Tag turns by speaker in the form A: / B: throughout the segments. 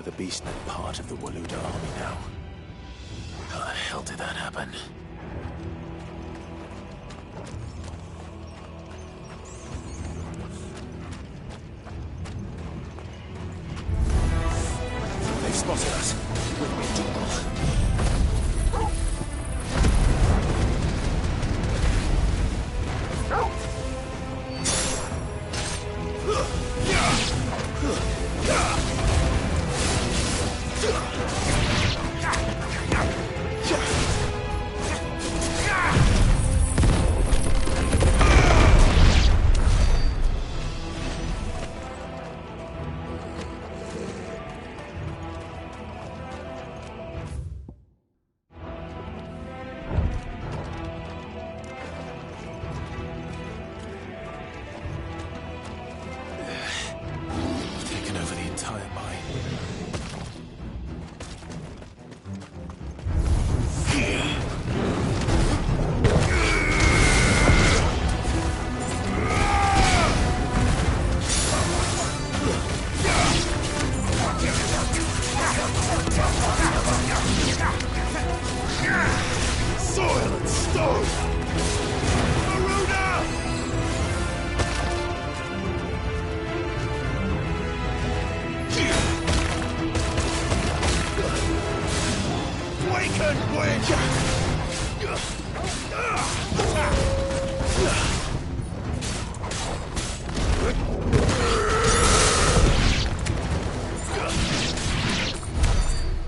A: the beastmen part of the Waluda army now. How the hell did that happen? They've spotted us. With me, Jungle.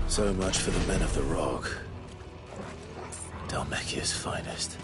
A: So much for the men of the Rock. Dhalmekia's finest.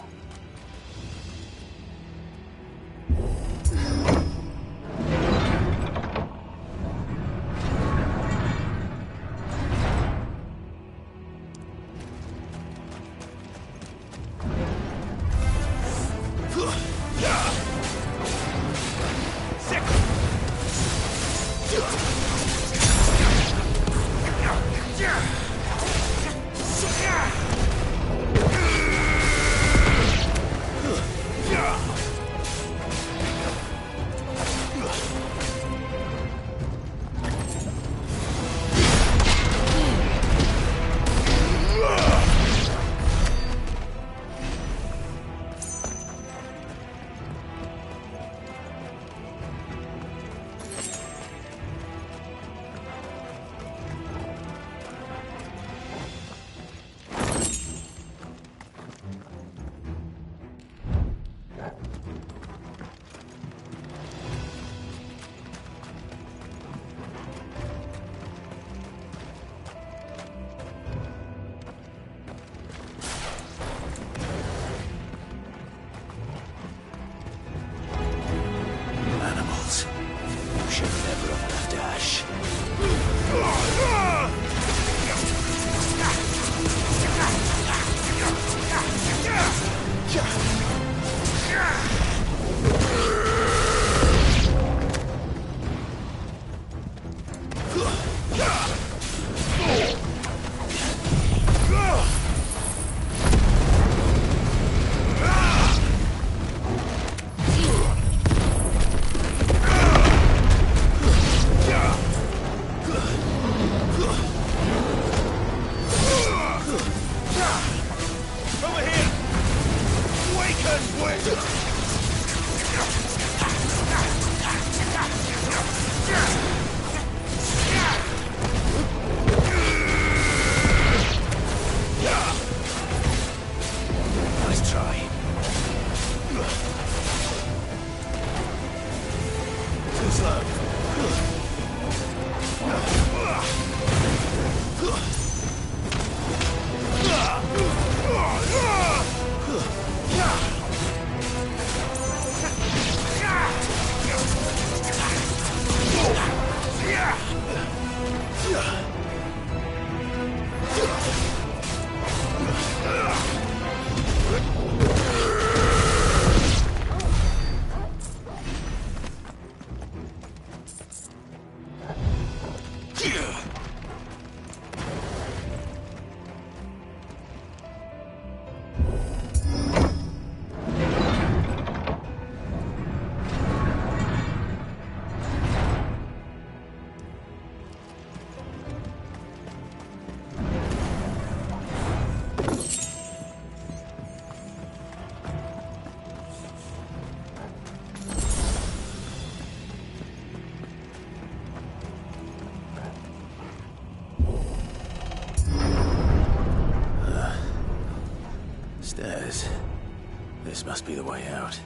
A: be the way out.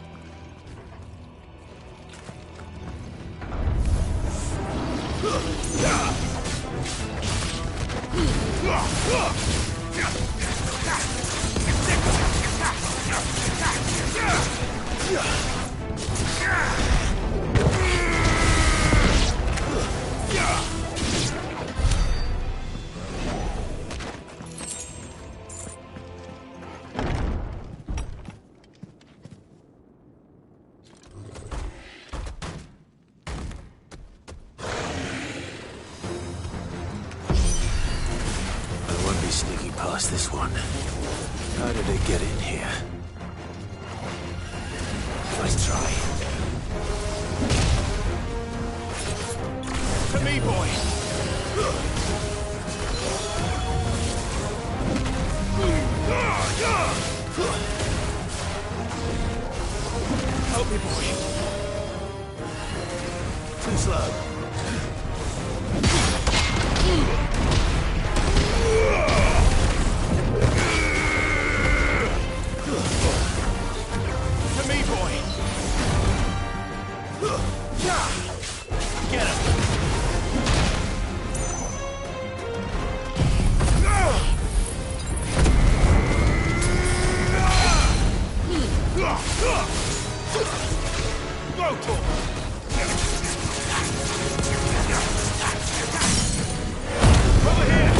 A: Sneaking past this one. How did it get in here? Nice try. To me, boy! Help me, boy. Too slow. Get him! Go, Tor! Over here!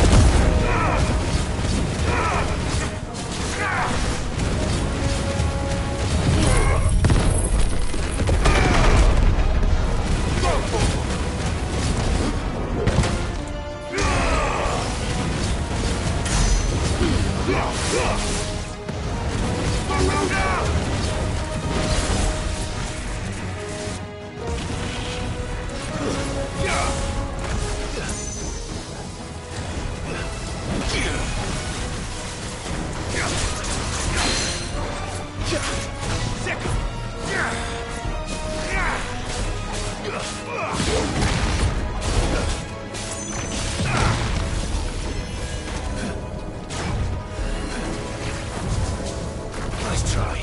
A: Nice try.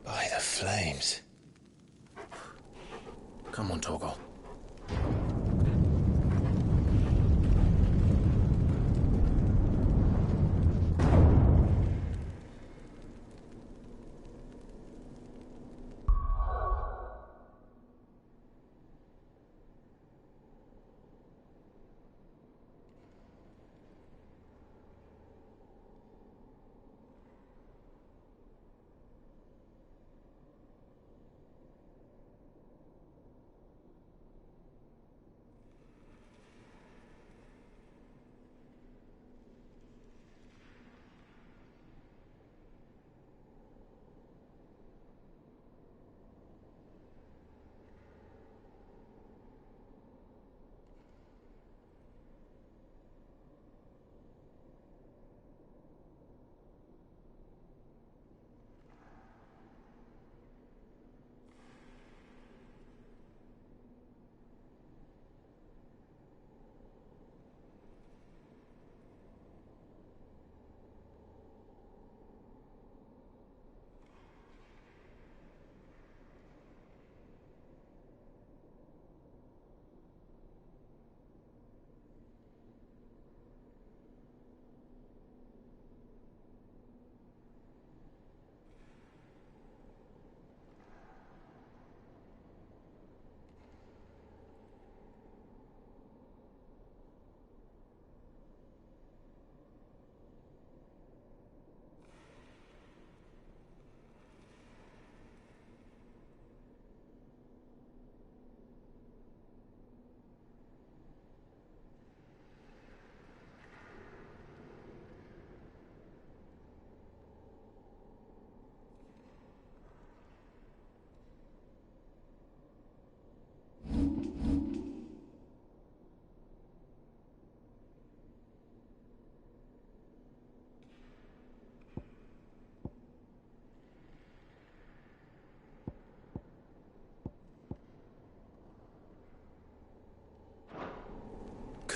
A: By the flames. Come on, Torgal.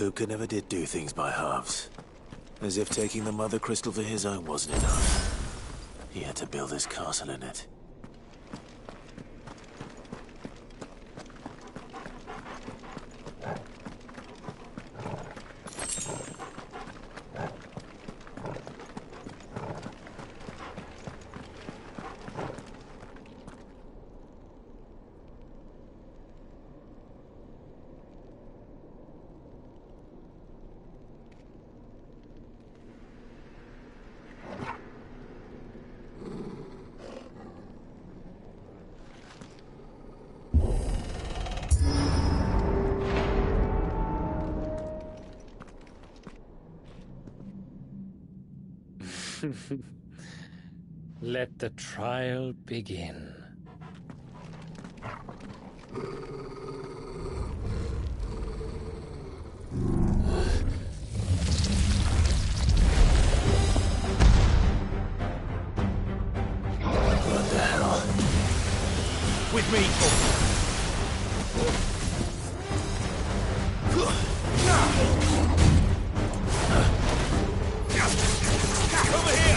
A: Kuka never did do things by halves. As if taking the Mother Crystal for his own wasn't enough. He had to build his castle in it.
B: Let the trial begin.
A: What the hell?
C: With me, over here!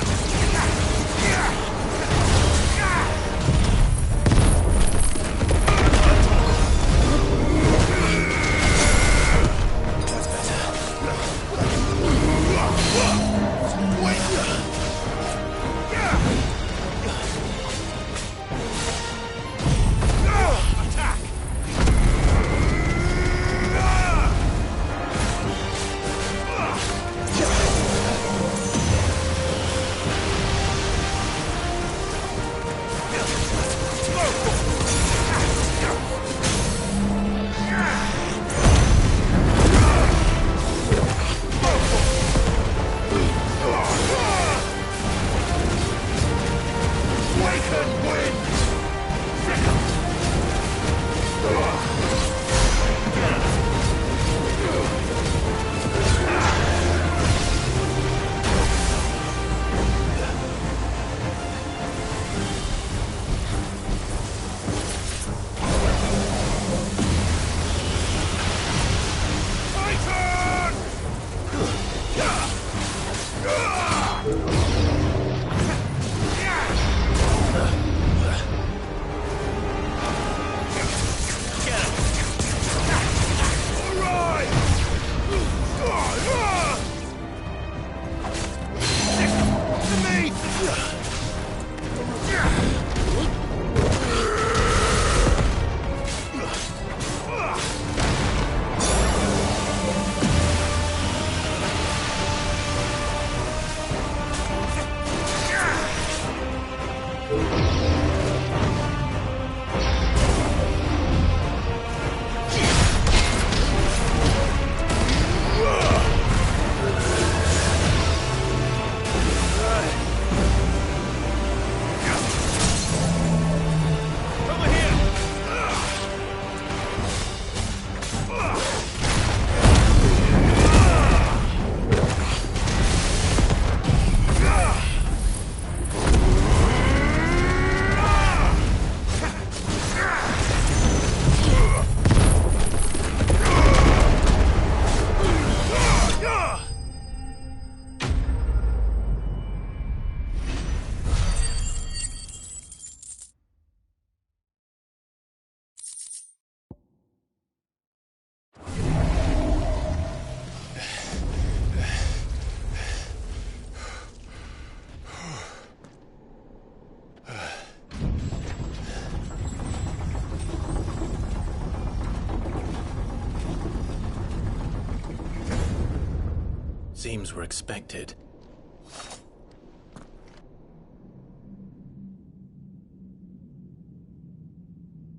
A: Seems we're expected.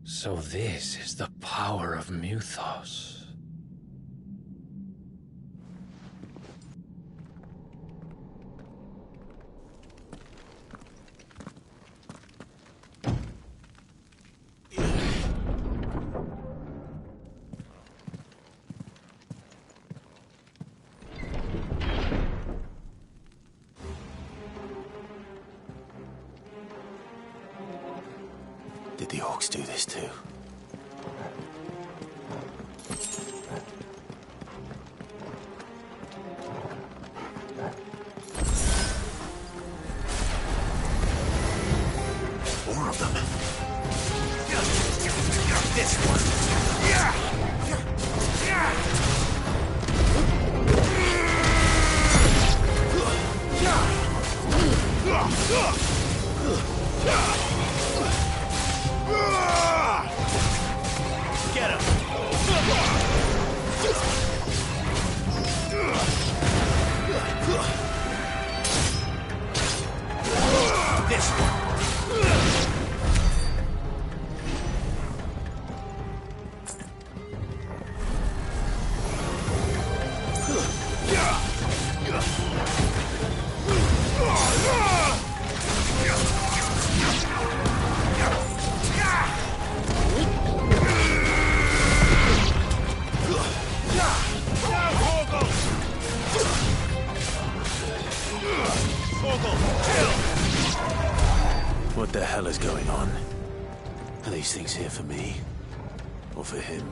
B: So this is the power of Mythos.
A: Did the orcs do this too? of them. This one. Yeah! Get him! This one. What the hell is going on? Are these things here for me? Or for him?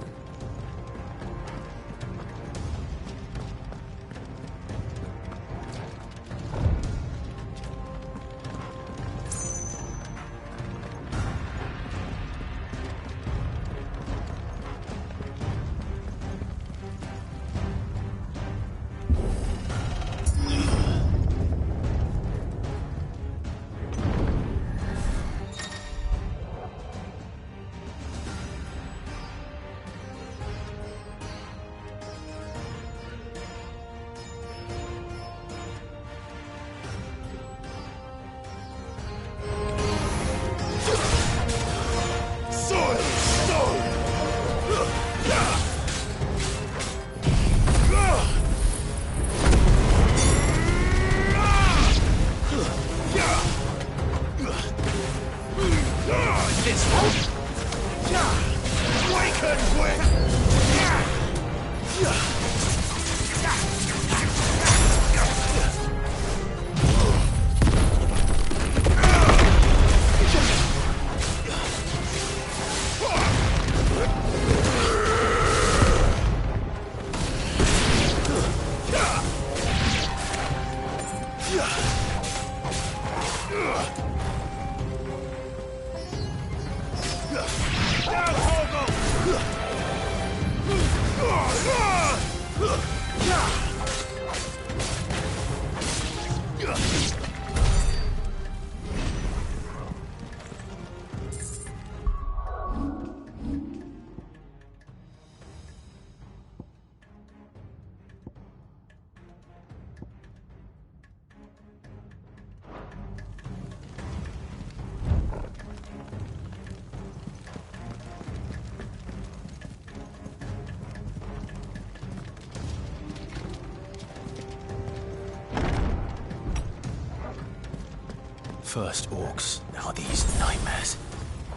A: First orcs, now these nightmares.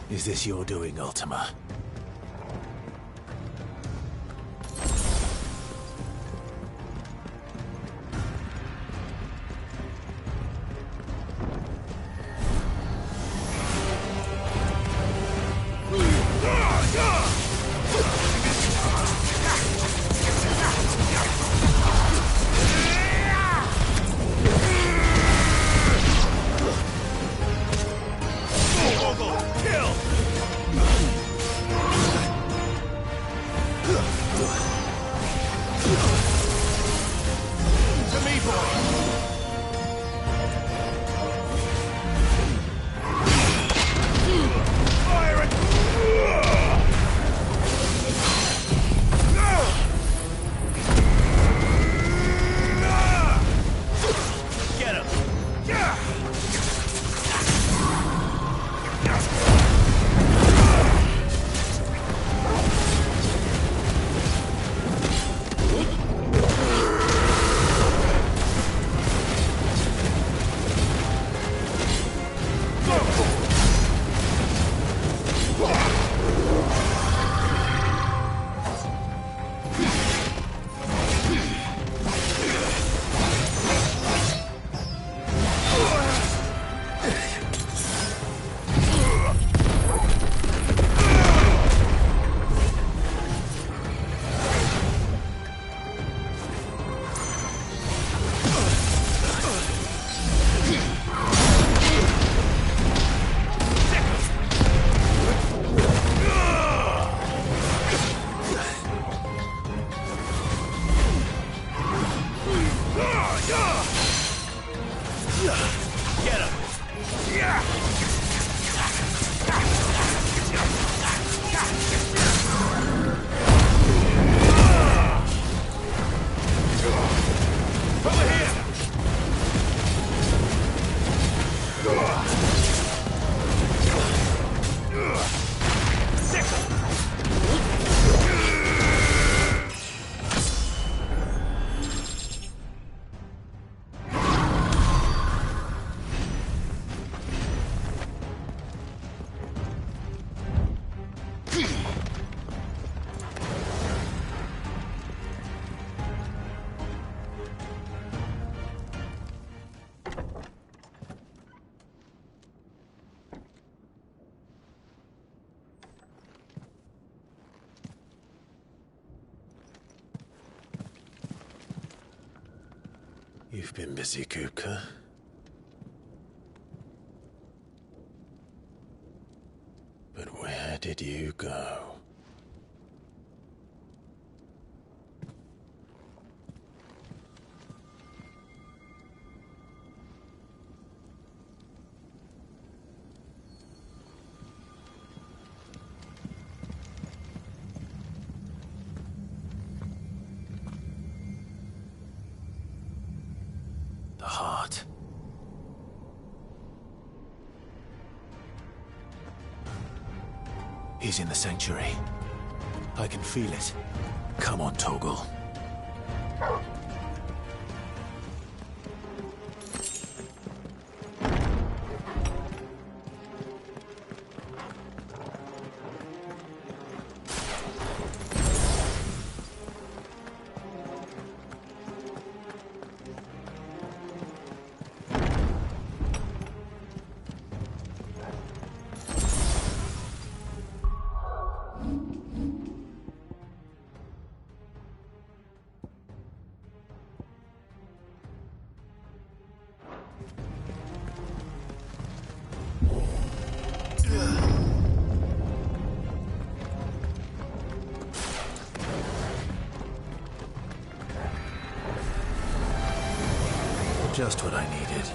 A: Is this your doing, Ultima? You've been busy, Kupka. But where did you go? The heart. He's in the sanctuary. I can feel it. Come on, Toggle. Just what I needed.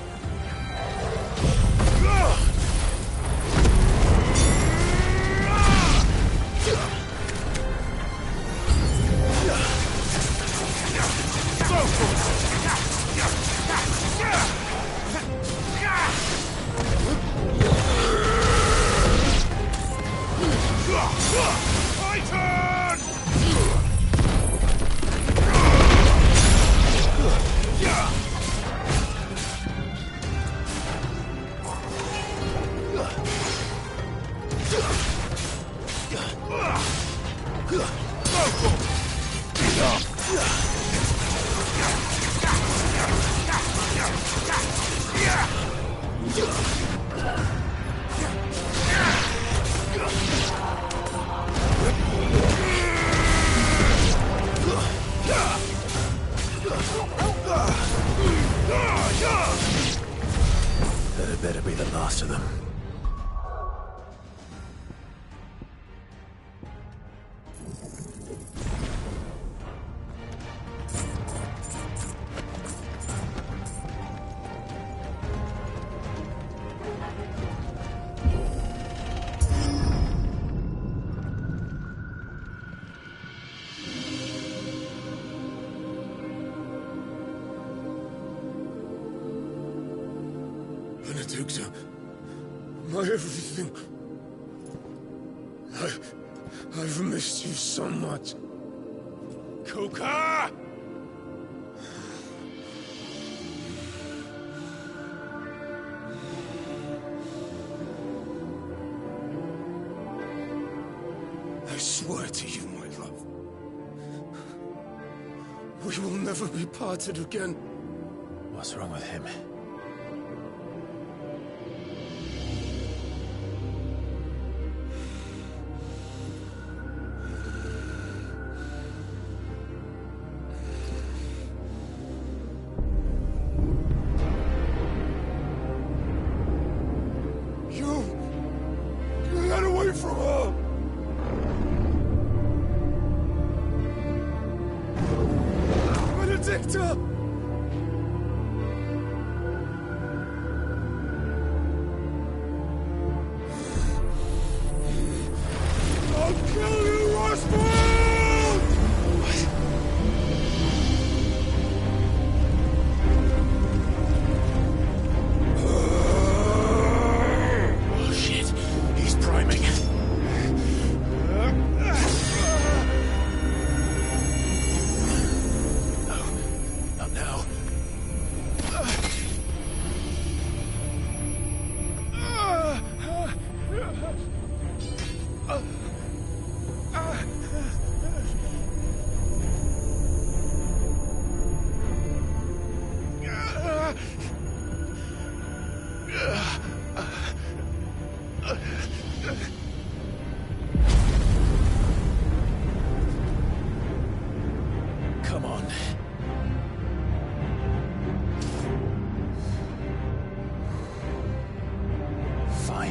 A: That had better be the last of them.
D: Benedicta, my everything. I've missed you so much.
C: Kuka!
D: I swear to you, my love. We will never be parted again.
A: What's wrong with him?
D: You got away from her! Benedicta!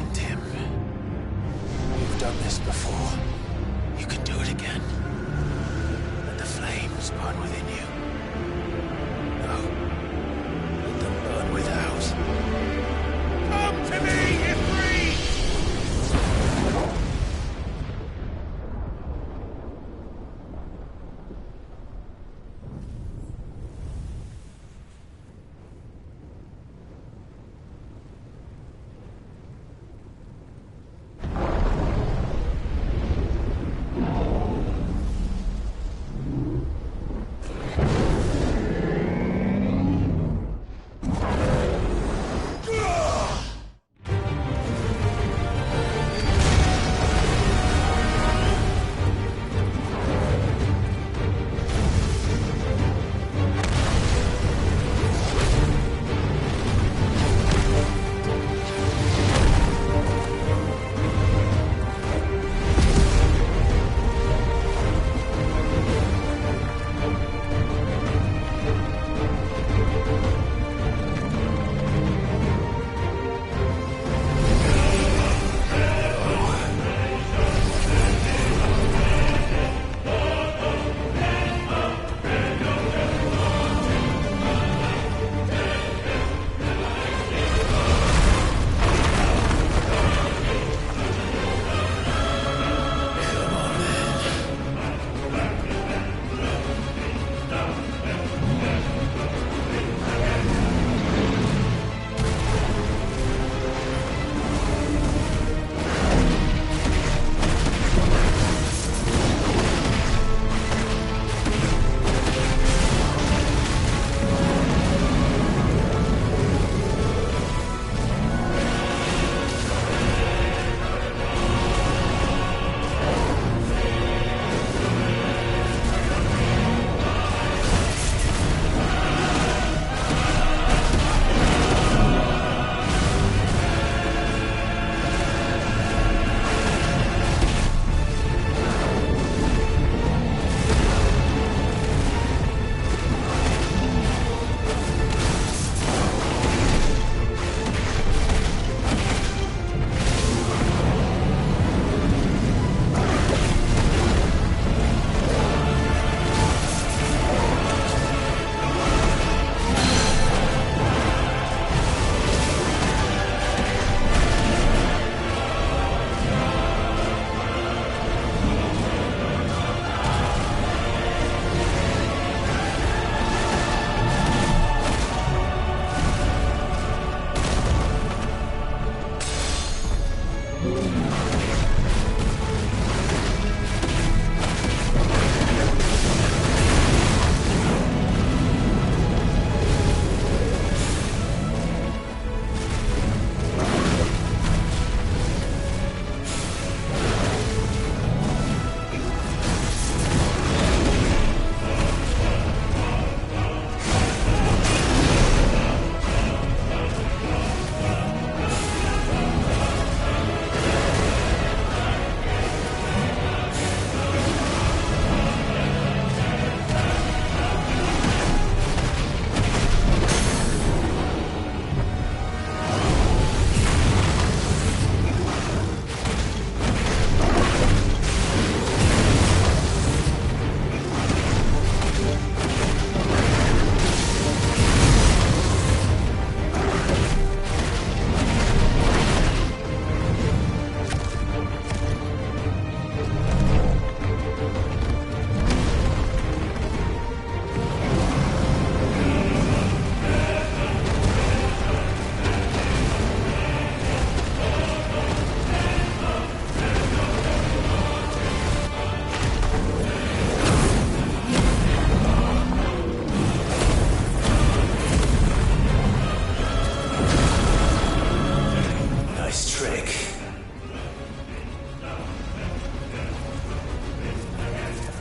A: mind, Tim. You've done this before. You can do it again. Let the flames burn within you. No. Let them burn without.
C: Come to me, Ifrit!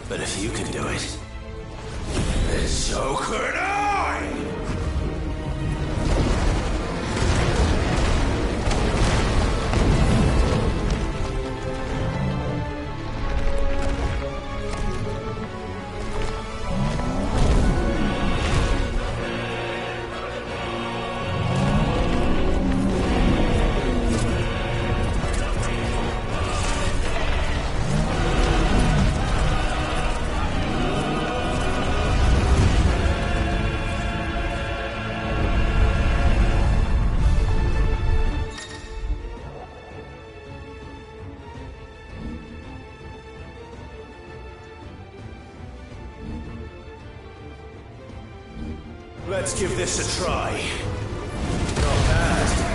A: But if you can do it, then so could I!
C: Let's give this a try. Not bad.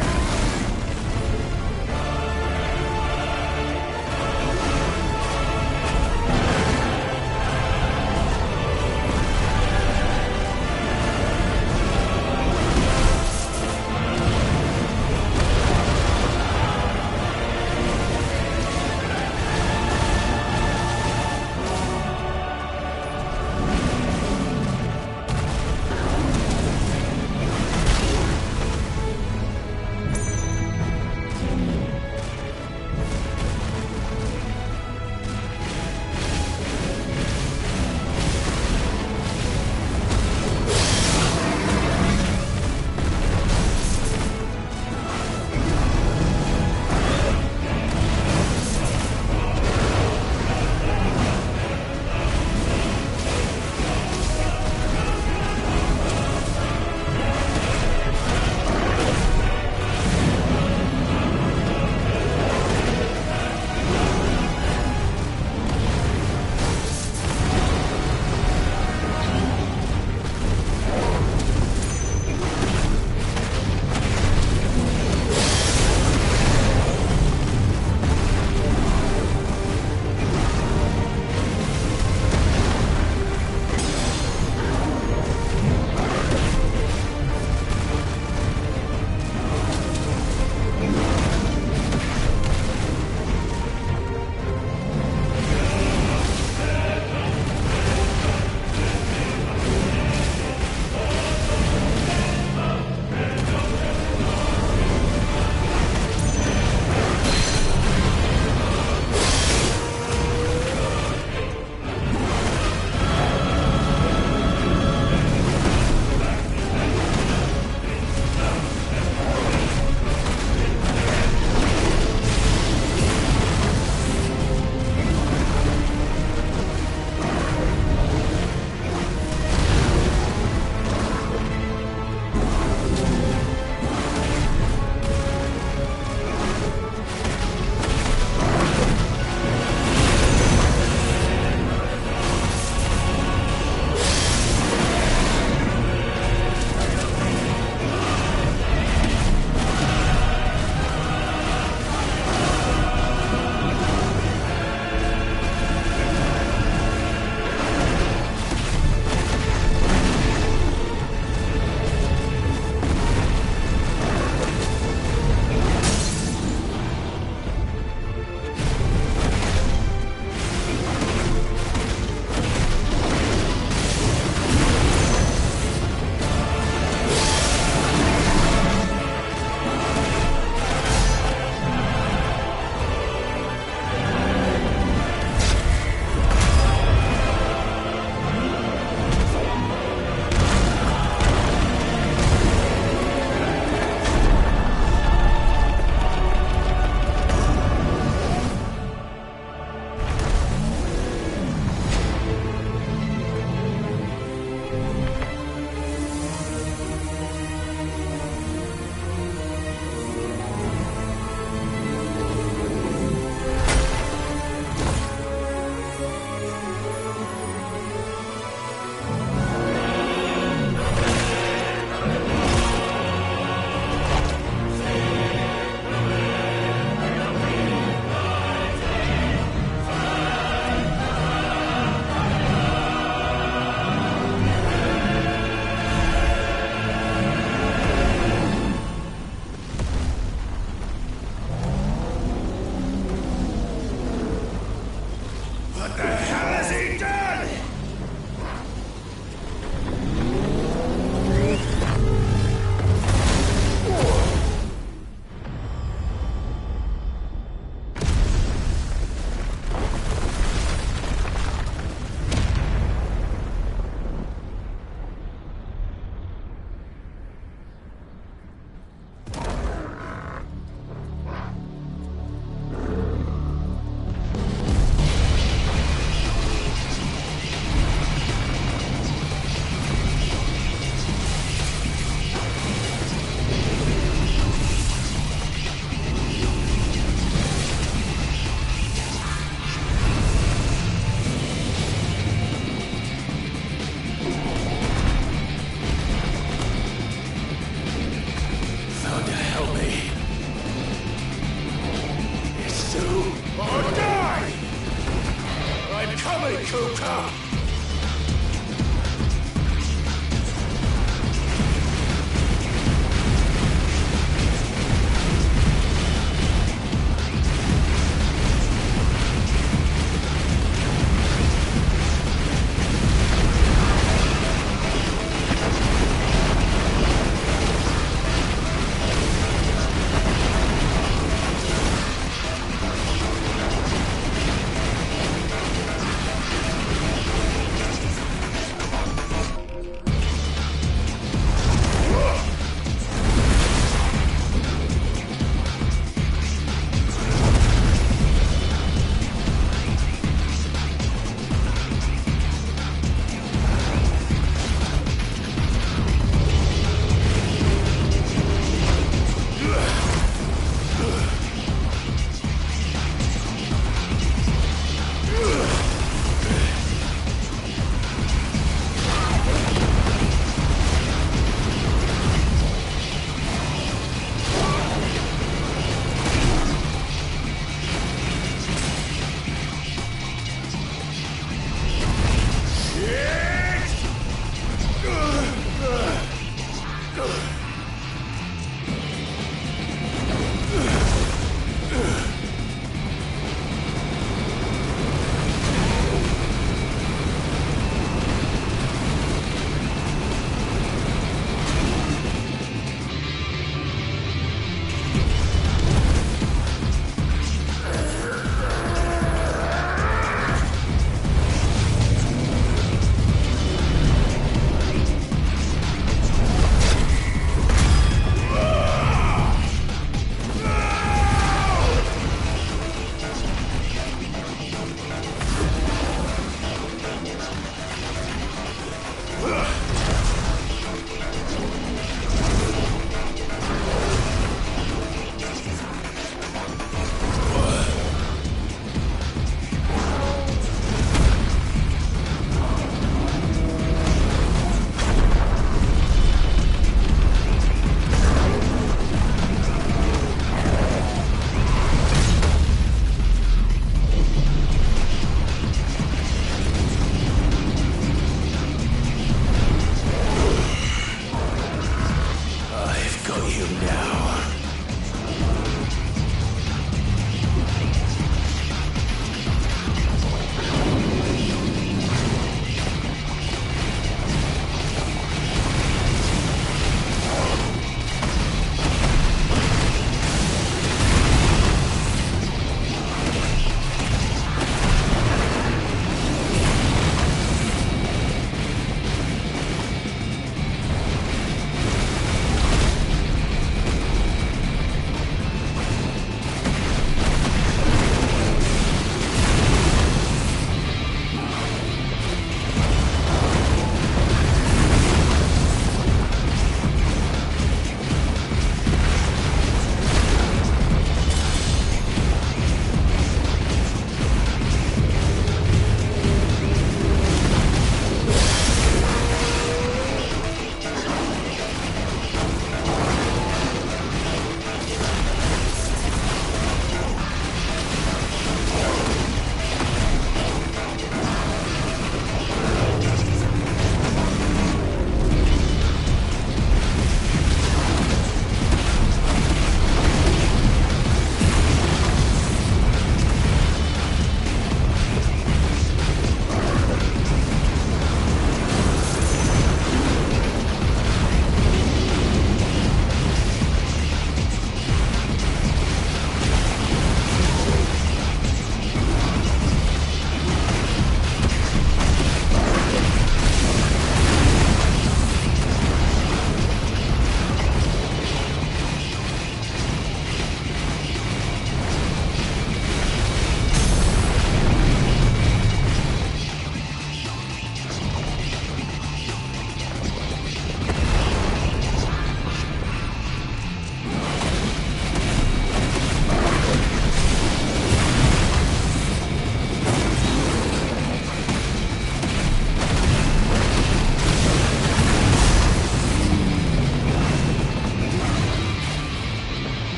D: way, Kuka!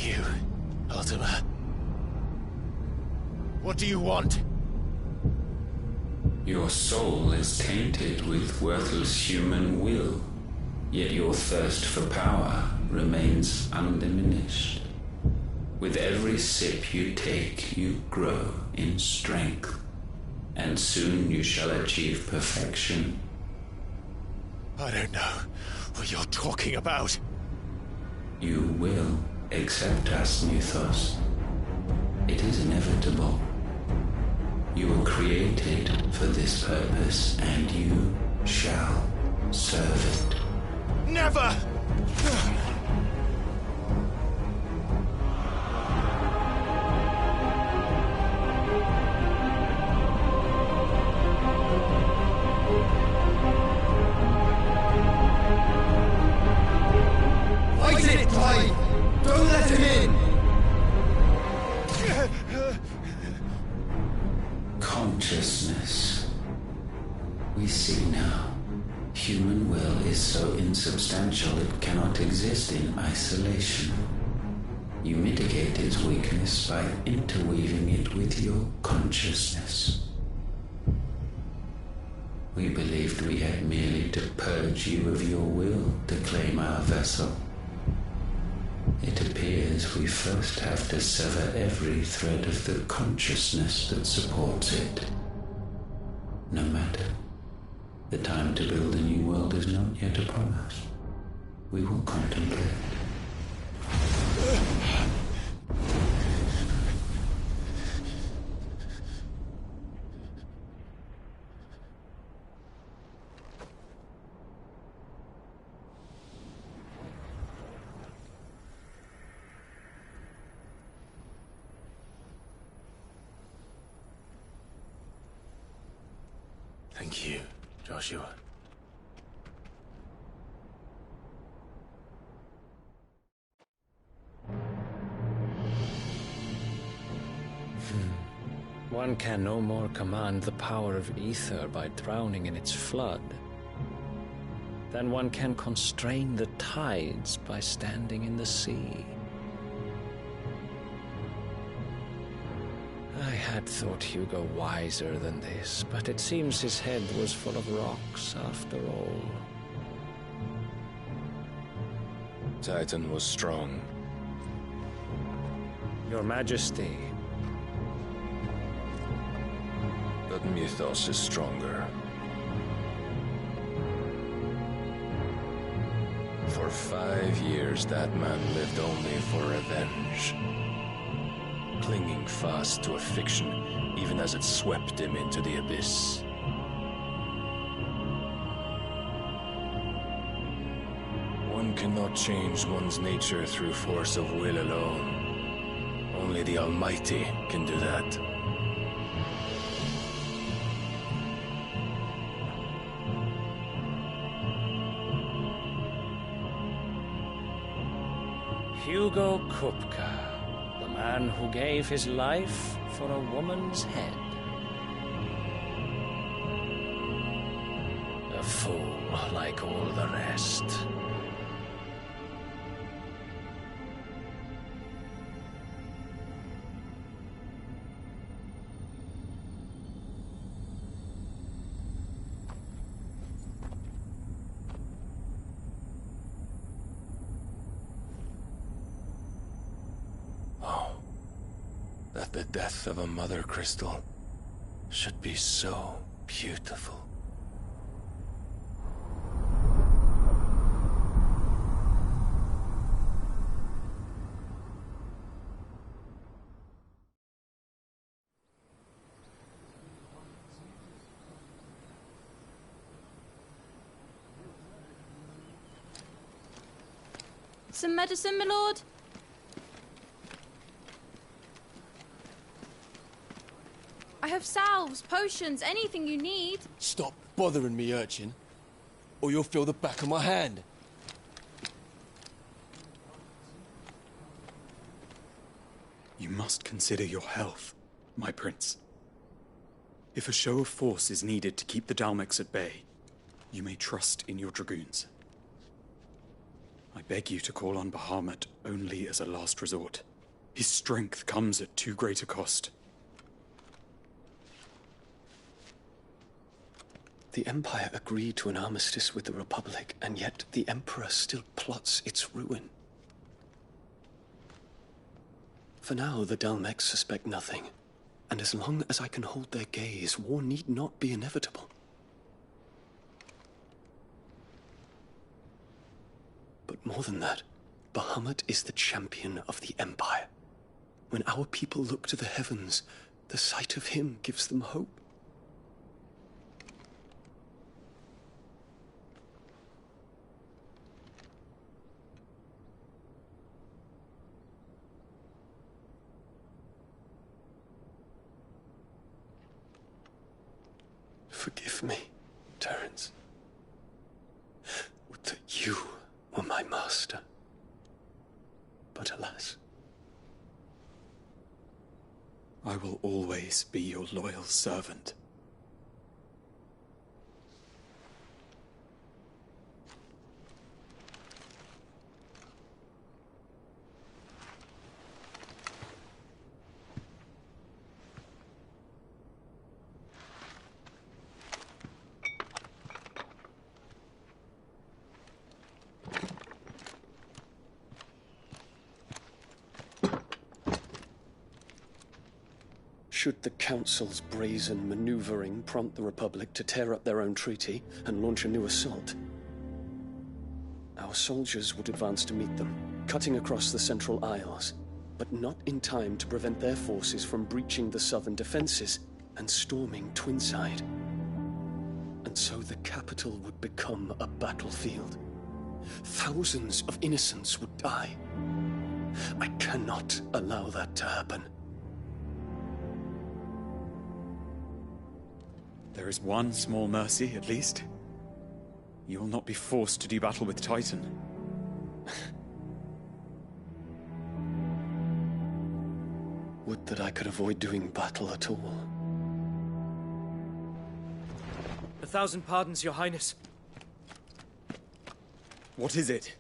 A: you, Ultima? What do you want?
E: Your soul is tainted with worthless human will, yet your thirst for power remains undiminished. With every sip you take, you grow in strength, and soon you shall achieve perfection.
A: I don't know what you're talking about.
E: You will accept us, Mythos. It is inevitable. You were created for this purpose, and you shall serve it.
A: Never!
C: Fight it, Clyde! Don't let him in!
E: Consciousness. We see now. Human will is so insubstantial it cannot exist in isolation. You mitigate its weakness by interweaving it with your consciousness. We believed we had merely to purge you of your will to claim our vessel. It appears we first have to sever every thread of the consciousness that supports it. No matter. The time to build a new world is not yet upon us. We will contemplate.
A: Thank you, Joshua.
B: One can no more command the power of ether by drowning in its flood than one can constrain the tides by standing in the sea. I had thought Hugo wiser than this, but it seems his head was full of rocks after all.
F: Titan was strong.
B: Your Majesty.
F: But Mythos is stronger. For 5 years, that man lived only for revenge. Clinging fast to a fiction, even as it swept him into the abyss. One cannot change one's nature through force of will alone. Only the Almighty can do that.
B: Hugo Kupka, the man who gave his life for a woman's head. A fool like all the rest.
F: That the death of a mother crystal should be so beautiful.
G: Some medicine, my lord? I have salves, potions, anything you need.
C: Stop bothering me, urchin, or you'll feel the back of my hand.
H: You must consider your health, my prince. If a show of force is needed to keep the Dalmex at bay, you may trust in your dragoons. I beg you to call on Bahamut only as a last resort. His strength comes at too great a cost.
I: The Empire agreed to an armistice with the Republic, and yet the Emperor still plots its ruin. For now, the Dalmex suspect nothing, and as long as I can hold their gaze, war need not be inevitable. But more than that, Bahamut is the champion of the Empire. When our people look to the heavens, the sight of him gives them hope. Forgive me, Terence. Would that you were my master. But alas.
H: I will always be your loyal servant.
I: Should the Council's brazen maneuvering prompt the Republic to tear up their own treaty and launch a new assault, our soldiers would advance to meet them, cutting across the Central Isles, but not in time to prevent their forces from breaching the southern defenses and storming Twinside. And so the capital would become a battlefield. Thousands of innocents would die. I cannot allow that to happen.
H: There is one small mercy, at least. You will not be forced to do battle with Titan.
I: Would that I could avoid doing battle at all.
J: 1,000 pardons, Your Highness.
H: What is it?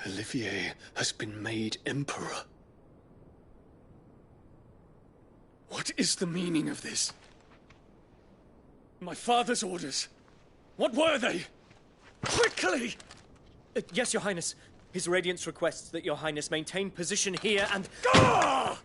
I: Olivier has been made Emperor. What is the meaning of this? My father's orders. What were they? Quickly!
J: Yes, Your Highness. His Radiance requests that Your Highness maintain position here and...
I: Ah!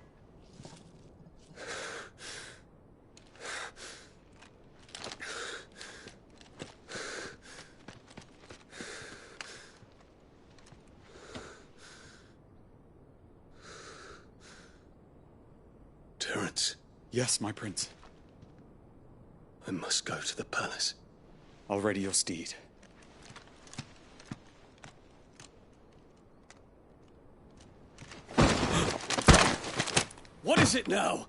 I: Terence.
H: Yes, my prince.
I: I must go to the palace.
H: I'll ready your steed.
I: What is it now?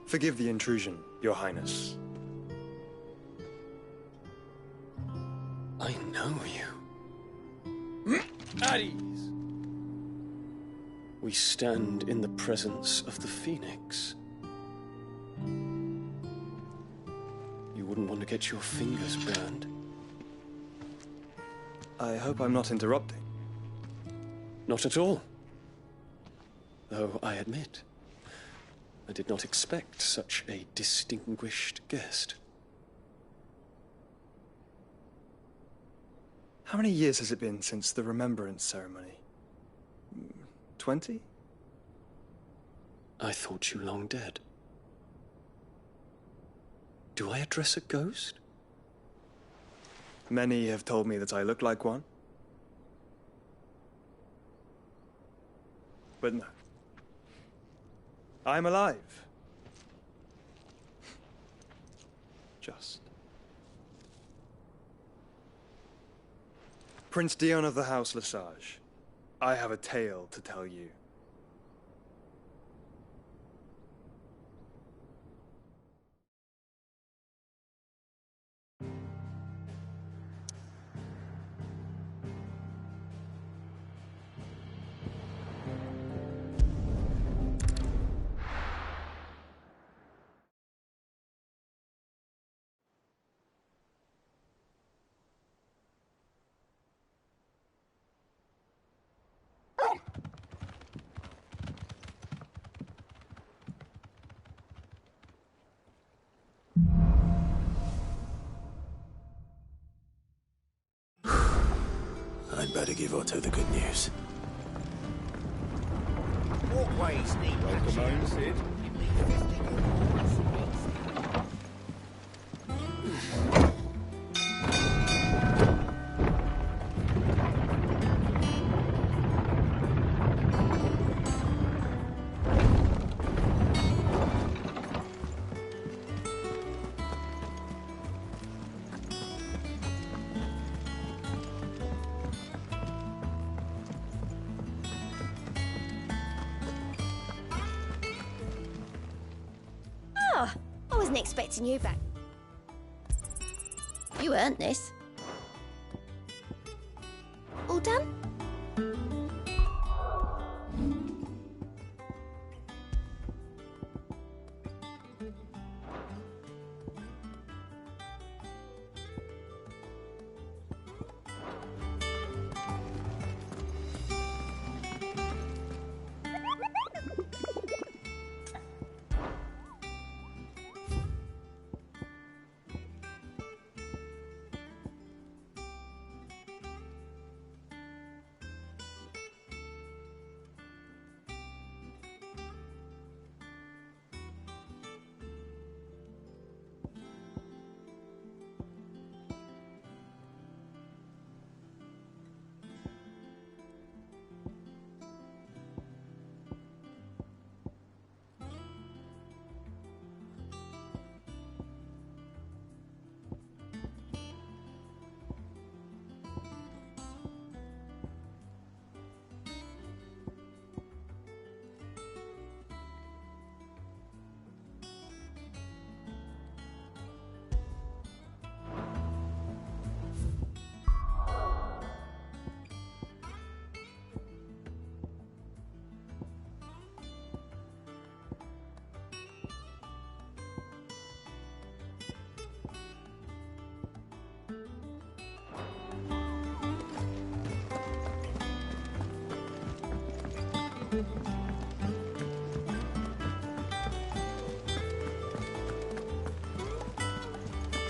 K: Forgive the intrusion, Your Highness.
I: I know you.
J: At ease.
I: We stand in the presence of the Phoenix. You wouldn't want to get your fingers burned.
K: I hope I'm not interrupting.
I: Not at all. Though I admit, I did not expect such a distinguished guest.
K: How many years has it been since the Remembrance ceremony? 20?
I: I thought you long dead. Do I address a ghost?
K: Many have told me that I look like one. But no. I'm alive. Just. Prince Dion of the House Lesage, I have a tale to tell you.
A: I'd better give Otto the good news.
L: Walkways need
F: Welcome, Sid.
L: Give me 50 good points.
M: Oh, I wasn't expecting you back. You earned this. All done?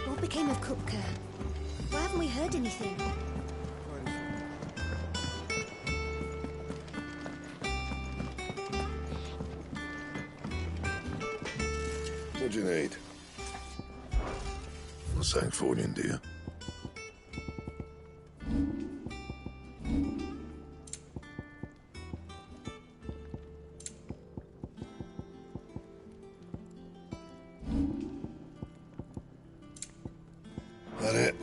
M: What became of Kupka? Why haven't we heard anything?
D: What do you need? Not saying fortune, do you? That it?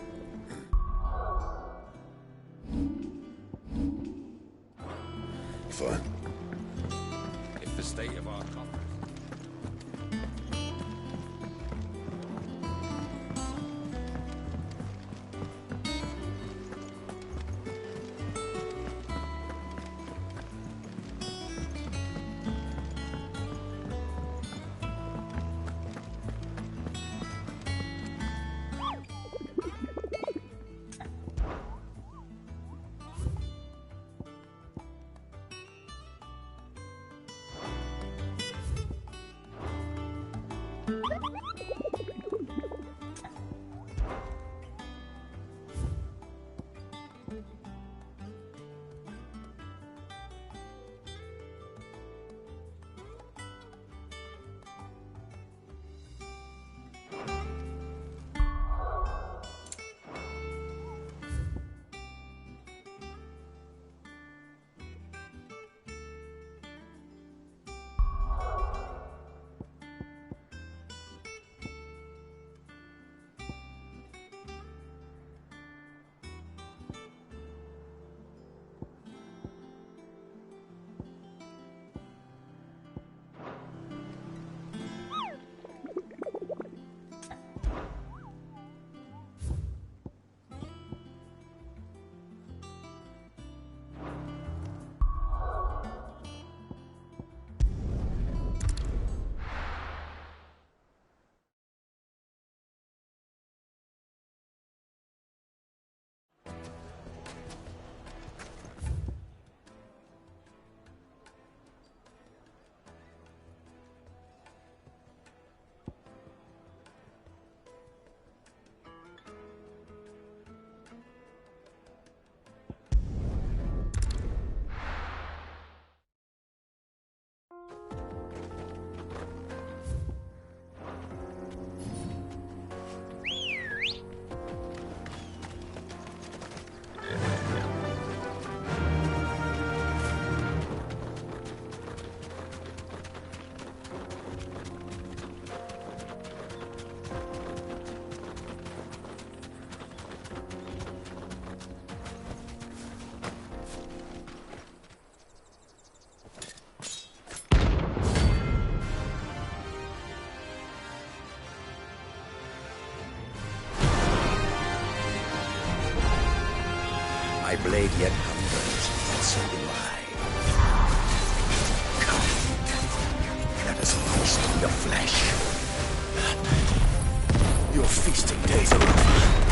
D: Fine.
F: If the state of our coffers.
A: blade yet hungers, and so do I. Come, let us feast on your flesh. Your feasting days are over.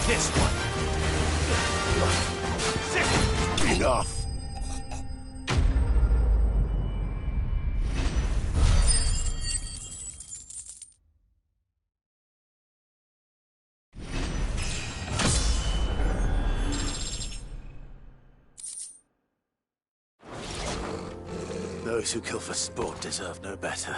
L: This one. Enough.
A: Those who kill for sport deserve no better.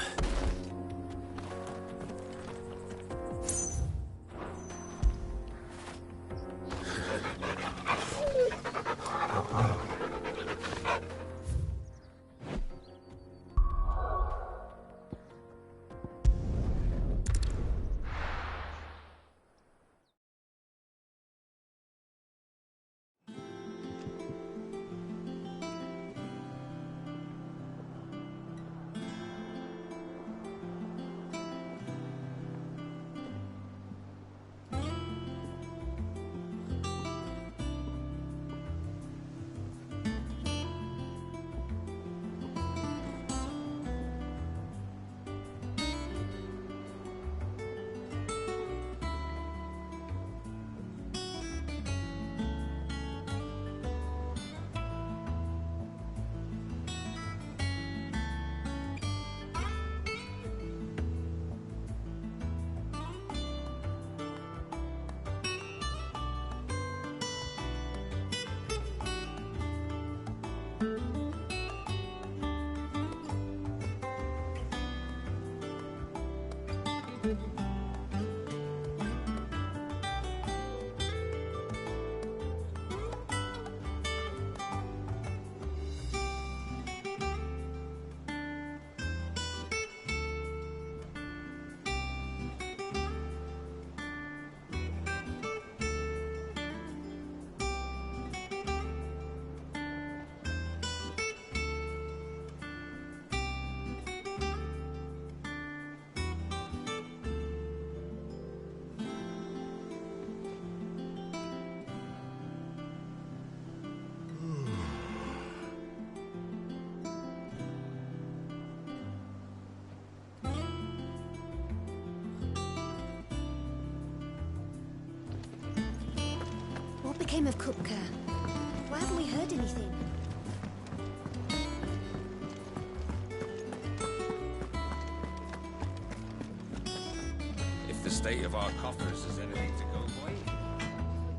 M: What became of Kupka? Why haven't we heard anything?
N: If the state of our coffers is anything to go by.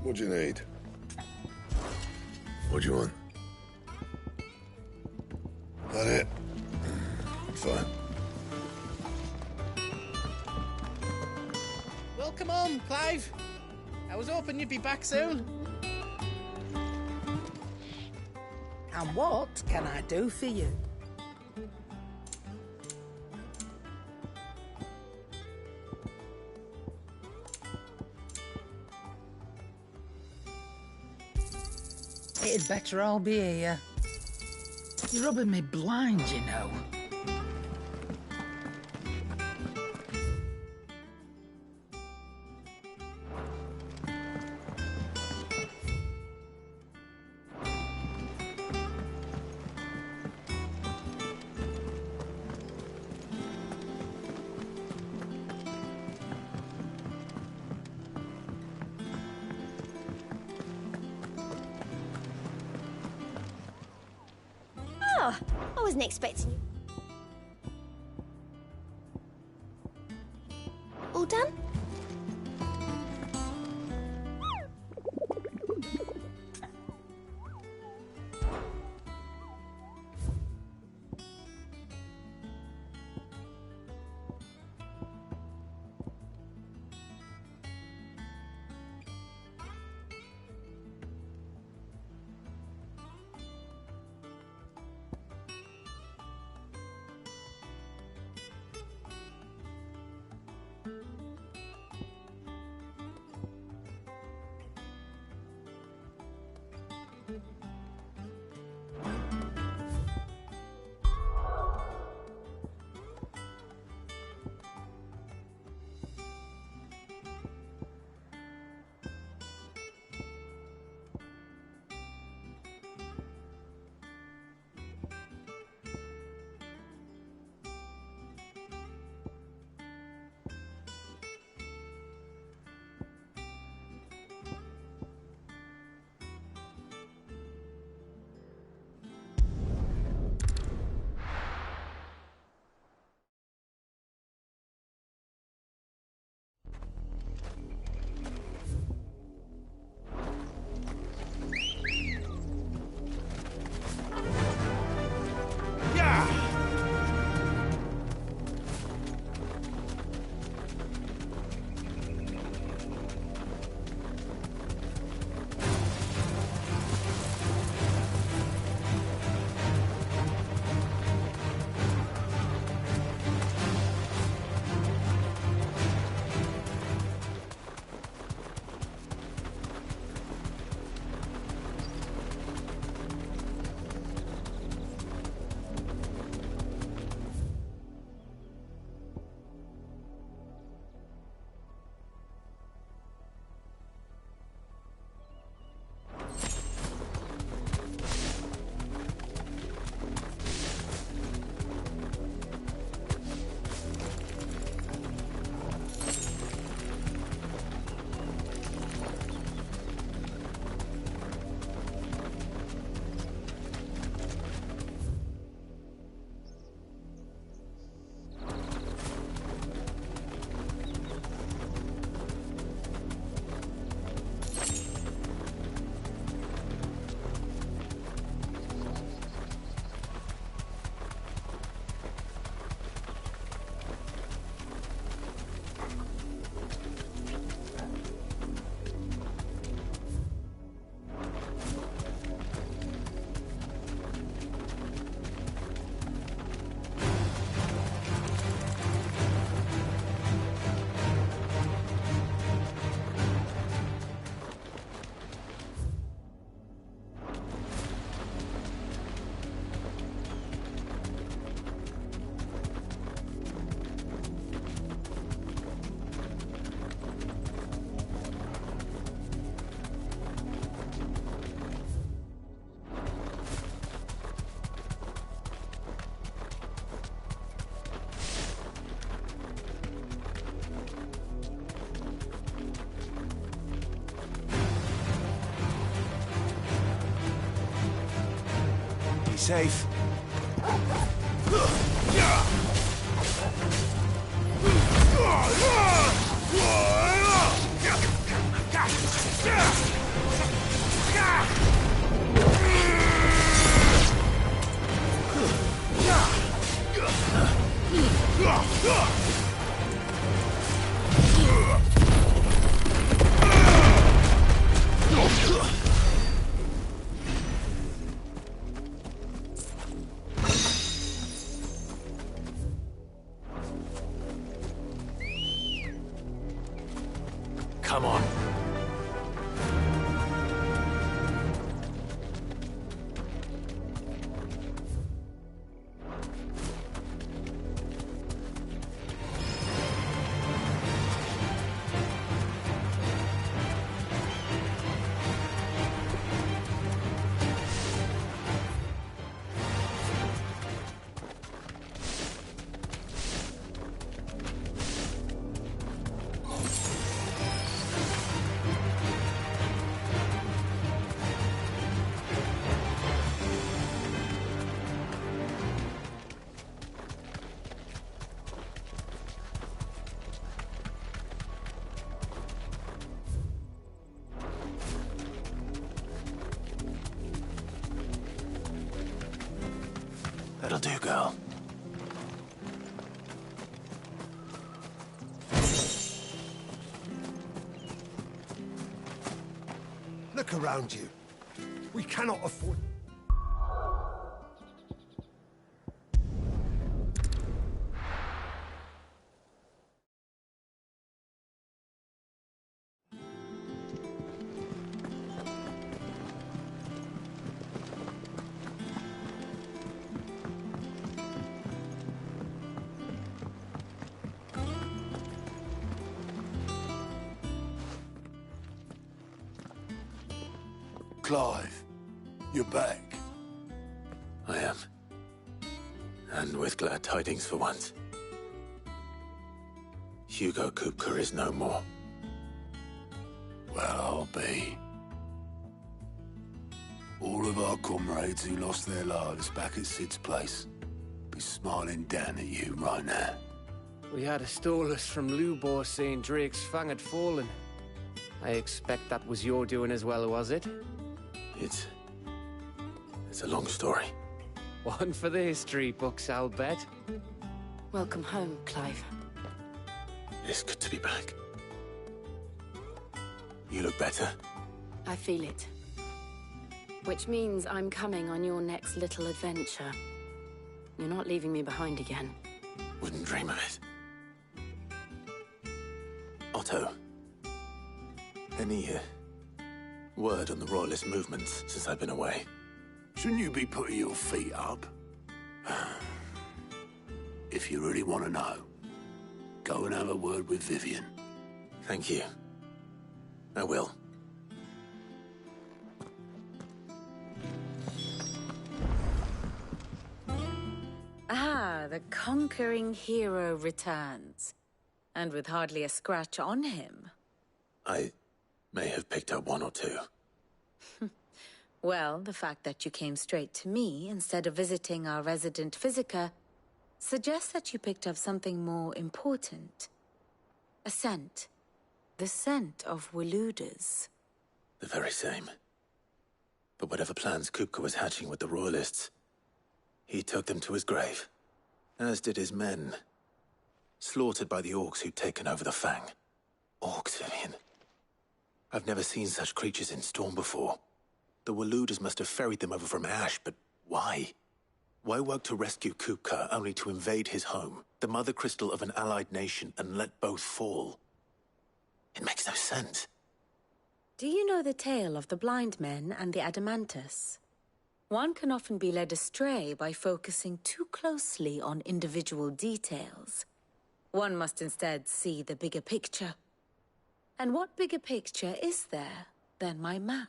D: What do you need? What do you want? That it? Fine.
O: Welcome home, Clive. I was hoping you'd be back soon.
P: And what can I do for you? It'd better all be here. You're rubbing me blind, you know.
M: Oh, I wasn't expecting you. All done?
A: safe. Come on. That'll do, girl.
L: Look around you. We cannot afford...
D: Clive, you're back.
A: I am. And with glad tidings for once. Hugo Kupka is no more.
D: Well, I'll be. All of our comrades who lost their lives back at Sid's place be smiling down at you right now.
Q: We had a stolus from Lubor saying Drake's fang had fallen. I expect that was your doing as well, was it?
A: It's a long story.
Q: One for the history books, I'll bet.
R: Welcome home, Clive.
A: It's good to be back. You look better.
R: I feel it. Which means I'm coming on your next little adventure. You're not leaving me behind again.
A: Wouldn't dream of it. Otto. Any word on the Royalist movements since I've been away?
D: Shouldn't you be putting your feet up? If you really want to know, go and have a word with Vivian.
A: Thank you. I will.
R: Ah, the conquering hero returns. And with hardly a scratch on him.
A: I may have picked up one or two.
R: Well, the fact that you came straight to me instead of visiting our resident physiker suggests that you picked up something more important. A scent. The scent of Waludas.
A: The very same. But whatever plans Kupka was hatching with the Royalists, he took them to his grave. As did his men. Slaughtered by the orcs who'd taken over the Fang. Orcs, Vivian. I've never seen such creatures in Storm before. The Waludas must have ferried them over from Ash, but why? Why work to rescue Kupka only to invade his home, the mother crystal of an allied nation, and let both fall? It makes no sense.
R: Do you know the tale of the blind men and the Adamantus? One can often be led astray by focusing too closely on individual details. One must instead see the bigger picture. And what bigger picture is there than my map?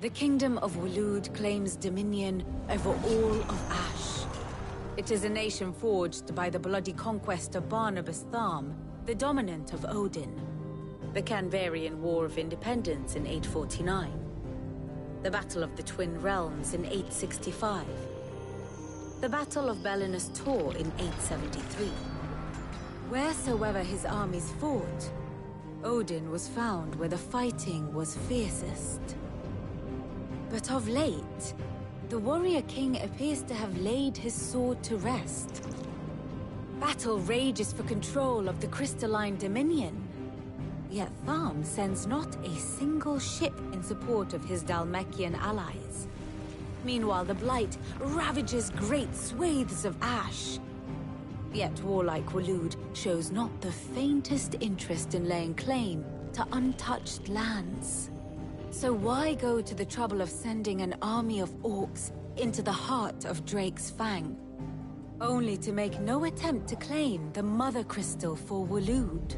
R: The Kingdom of Waloed claims dominion over all of Ash. It is a nation forged by the bloody conquest of Barnabas Tharm the dominant of Odin. The Canvarian War of Independence in 849. The Battle of the Twin Realms in 865. The Battle of Belinus Tor in 873. Wheresoever his armies fought, Odin was found where the fighting was fiercest. But of late, the warrior king appears to have laid his sword to rest. Battle rages for control of the crystalline dominion. Yet Tharm sends not a single ship in support of his Dhalmekian allies. Meanwhile, the Blight ravages great swathes of ash. Yet warlike Waloed shows not the faintest interest in laying claim to untouched lands. So why go to the trouble of sending an army of orcs into the heart of Drake's Fang, only to make no attempt to claim the Mother Crystal for Waloed?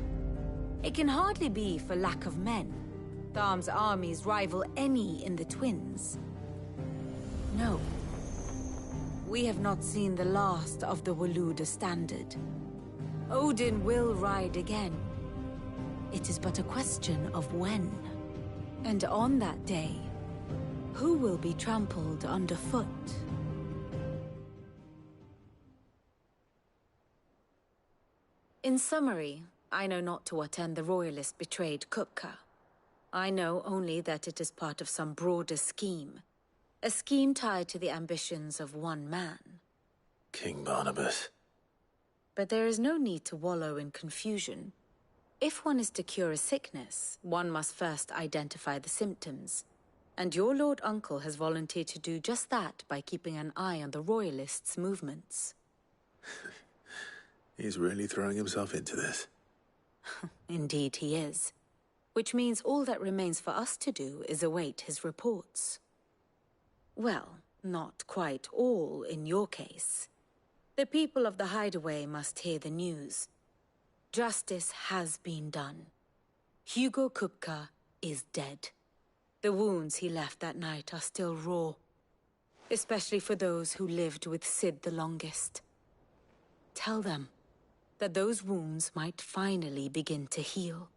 R: It can hardly be for lack of men. Tharm's armies rival any in the Twins. No. We have not seen the last of the Waloed standard. Odin will ride again. It is but a question of when. And on that day, who will be trampled underfoot? In summary, I know not to what end the Royalist betrayed Kupka. I know only that it is part of some broader scheme. A scheme tied to the ambitions of one man.
A: King Barnabas.
R: But there is no need to wallow in confusion. If one is to cure a sickness, one must first identify the symptoms. And your Lord Uncle has volunteered to do just that by keeping an eye on the Royalists' movements.
A: He's really throwing himself into this.
R: Indeed he is. Which means all that remains for us to do is await his reports. Well, not quite all in your case. The people of the Hideaway must hear the news. Justice has been done. Hugo Kupka is dead. The wounds he left that night are still raw. Especially for those who lived with Sid the longest. Tell them that those wounds might finally begin to heal.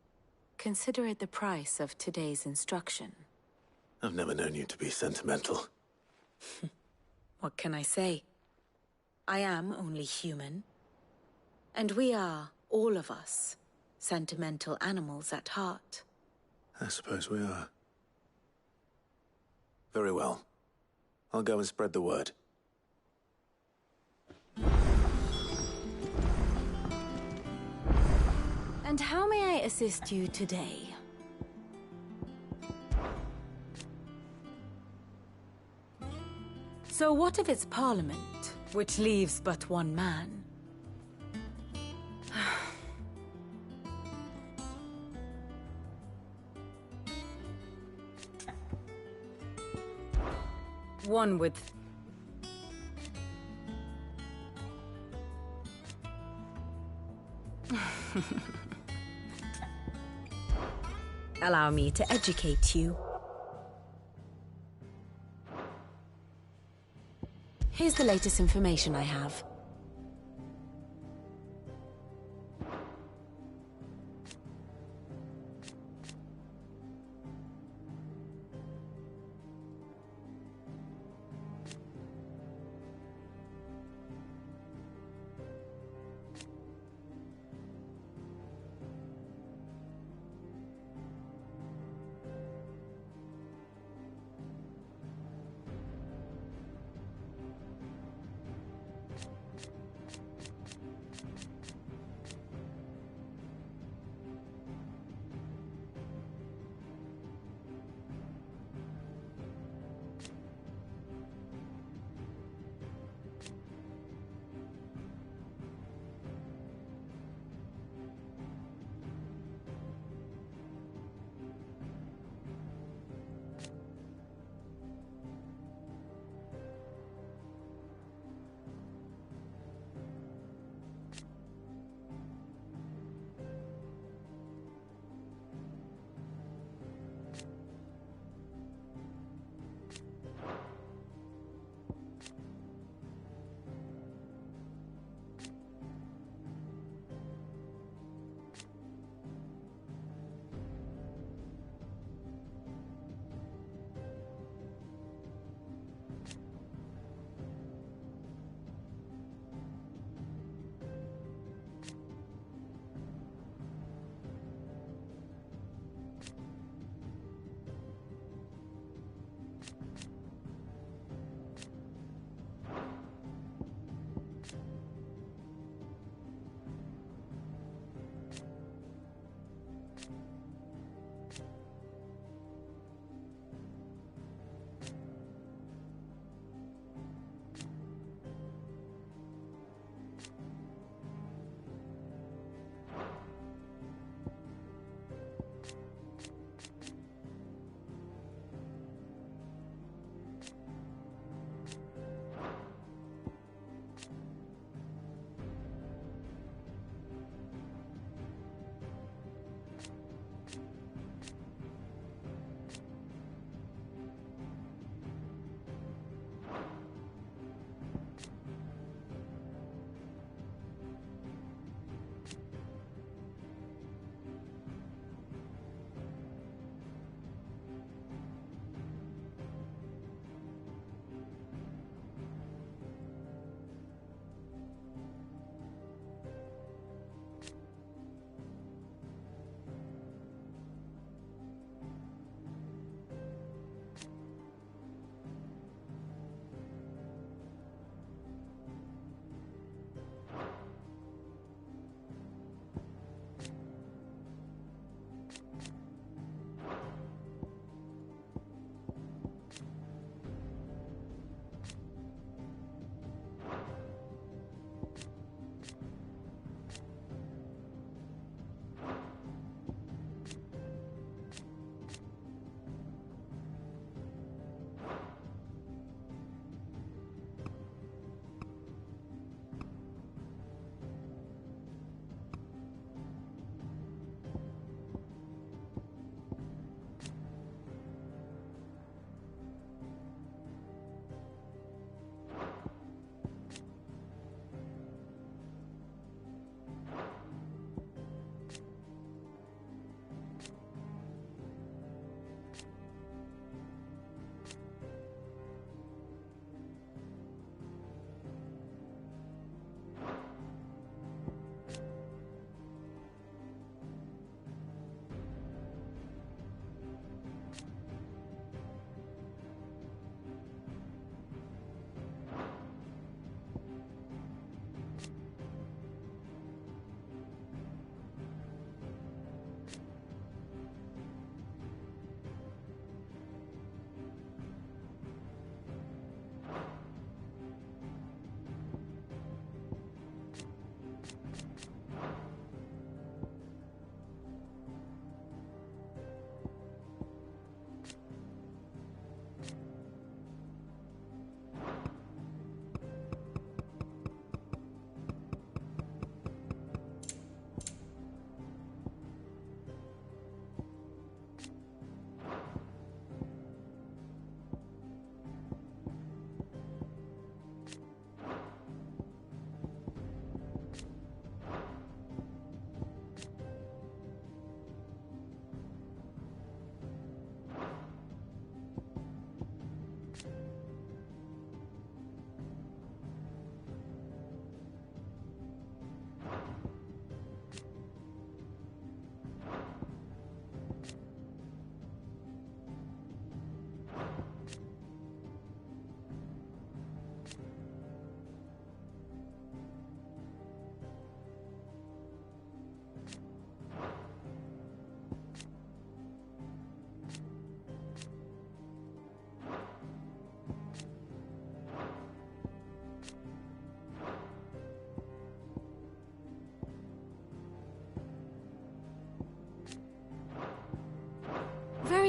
R: Consider it the price of today's instruction.
A: I've never known you to be sentimental.
R: What can I say? I am only human. And we are, all of us, sentimental animals at heart.
A: I suppose we are. Very well. I'll go and spread the word.
R: And how may I assist you today? So what of its parliament, which leaves but one man? One with... Allow me to educate you. Here's the latest information I have.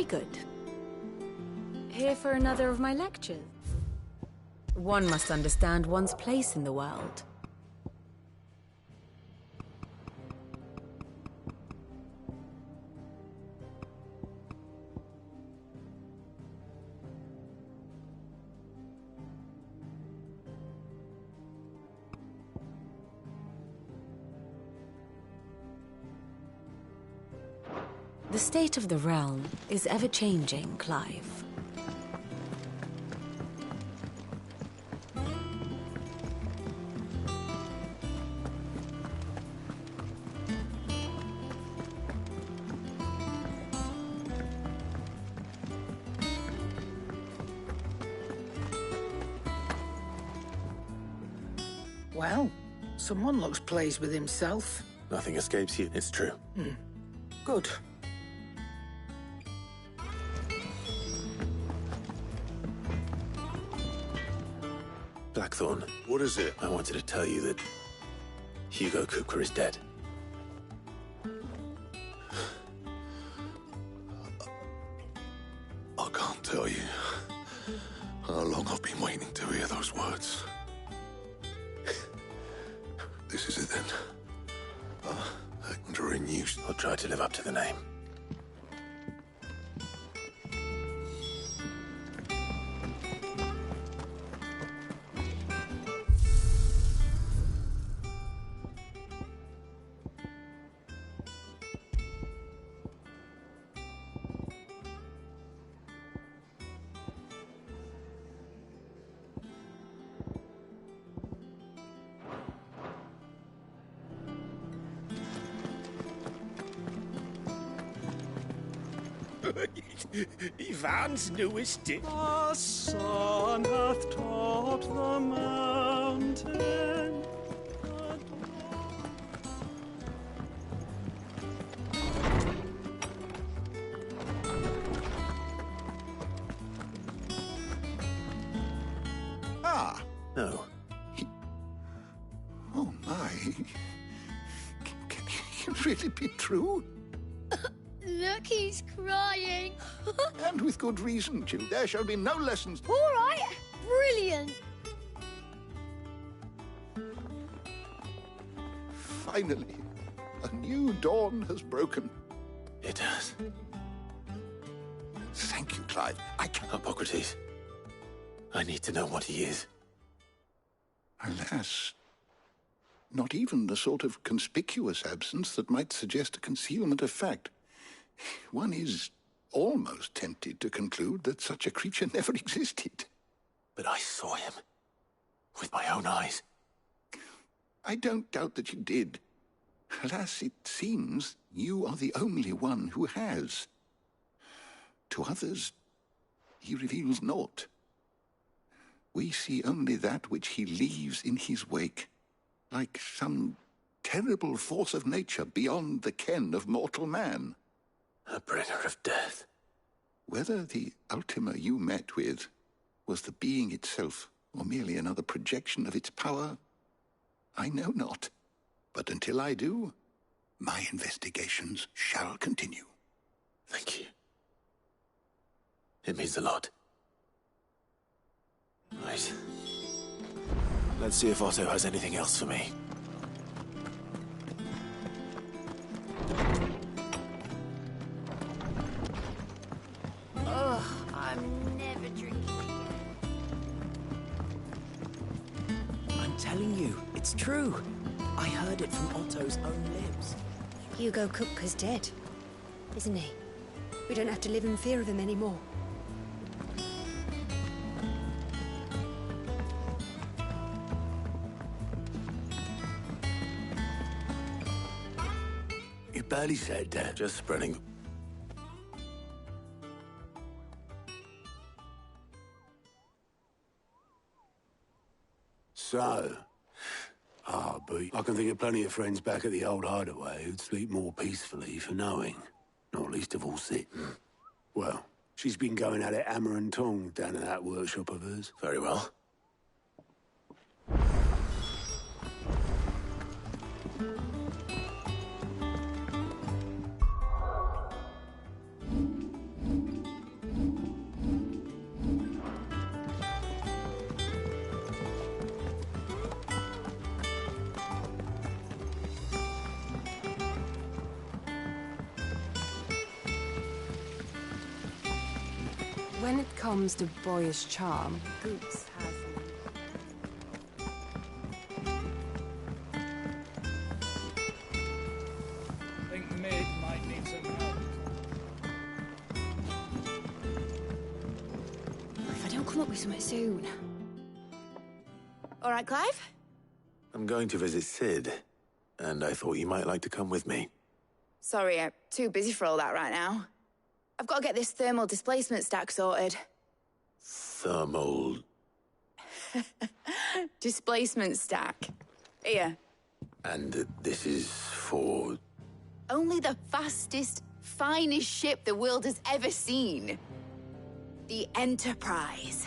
R: good. Here for another of my lectures? One must understand one's place in the world. The state of the realm is ever-changing, Clive.
P: Well, someone looks pleased with himself.
A: Nothing escapes you, it's true.
P: Good.
A: Blackthorn.
D: What is it?
A: I wanted to tell you that Hugo Kupka is dead.
D: I can't tell you how long I've been waiting to hear those words. This is it then. Actor in use.
A: I'll try to live up to the name.
O: Ivan's newest dick.
K: The sun hath topped the mountain.
D: Ah!
A: No.
D: Oh my. Can it really be true?
M: Look, he's crying.
D: And with good reason, Jill. There shall be no lessons.
M: All right. Brilliant.
D: Finally, a new dawn has broken.
A: It has.
D: Thank you, Clive.
A: Hippocrates. I need to know what he is.
D: Alas, not even the sort of conspicuous absence that might suggest a concealment of fact. One is almost tempted to conclude that such a creature never existed.
A: But I saw him. With my own eyes.
D: I don't doubt that you did. Alas, it seems you are the only one who has. To others, he reveals naught. We see only that which he leaves in his wake, like some terrible force of nature beyond the ken of mortal man.
A: A bringer of death.
D: Whether the Ultima you met with was the being itself, or merely another projection of its power, I know not. But until I do, my investigations shall continue.
A: Thank you. It means a lot. Right. Let's see if Otto has anything else for me.
M: Ugh, I'm never drinking again.
S: I'm telling you, it's true. I heard it from Otto's own lips.
M: Hugo Kupka's dead, isn't he? We don't have to live in fear of him anymore.
A: You barely said that. Just spreading.
D: So, but I can think of plenty of friends back at the old hideaway who'd sleep more peacefully for knowing, not least of all Sid. Well, she's been going at it hammer and tongs down in that workshop of hers.
A: Very well.
T: When it comes to boyish charm, Goose has
P: Think Mid might need some help.
U: If I don't come up with something soon. All right, Clive?
V: I'm going to visit Sid, and I thought you might like to come with me.
U: Sorry, I'm too busy for all that right now. I've got to get this thermal displacement stack sorted.
V: Thermal...
U: Displacement stack. Here.
V: And this is for...
U: Only the fastest, finest ship the world has ever seen. The Enterprise.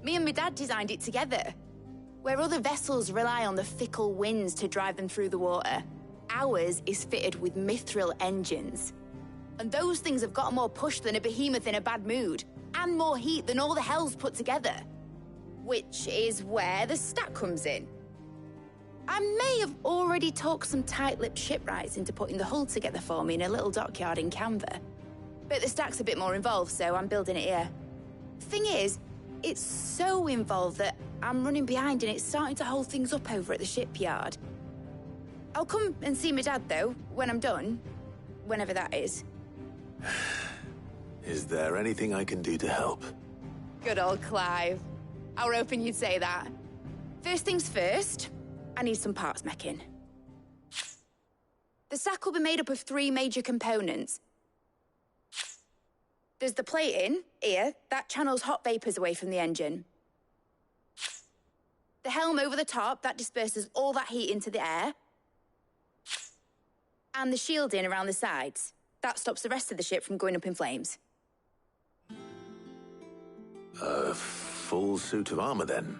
U: Me and my dad designed it together. Where other vessels rely on the fickle winds to drive them through the water, ours is fitted with mithril engines. And those things have got more push than a behemoth in a bad mood, and more heat than all the hells put together. Which is where the stack comes in. I may have already talked some tight-lipped shipwrights into putting the hull together for me in a little dockyard in Canva. But the stack's a bit more involved, so I'm building it here. Thing is, it's so involved that I'm running behind and it's starting to hold things up over at the shipyard. I'll come and see my dad, though, when I'm done. Whenever that is.
V: Is there anything I can do to help?
U: Good old Clive. I were hoping you'd say that. First things first, I need some parts meching. The stack will be made up of 3 major components. There's the plating, here, that channels hot vapors away from the engine. The helm over the top, that disperses all that heat into the air. And the shielding around the sides. That stops the rest of the ship from going up in flames.
V: A full suit of armor, then.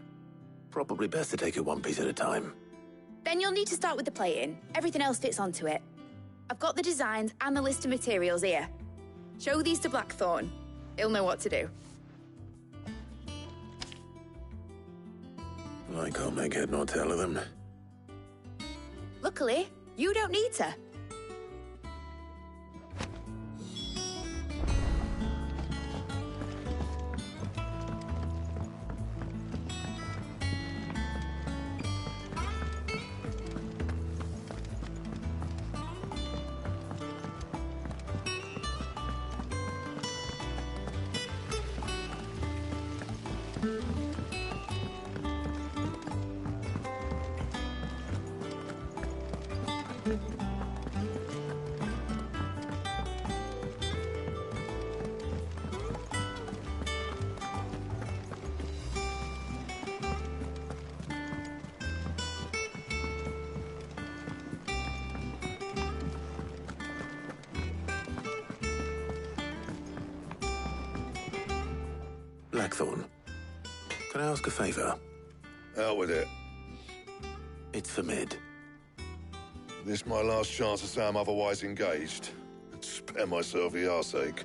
V: Probably best to take it one piece at a time.
U: Then you'll need to start with the plating. Everything else fits onto it. I've got the designs and the list of materials here. Show these to Blackthorn. He'll know what to do.
V: I can't make head nor tail of them.
U: Luckily, you don't need to.
V: Blackthorn, can I ask a favor?
W: Out with it.
V: It's for Mid.
W: This my last chance to say I'm otherwise engaged. Spare myself the arseache.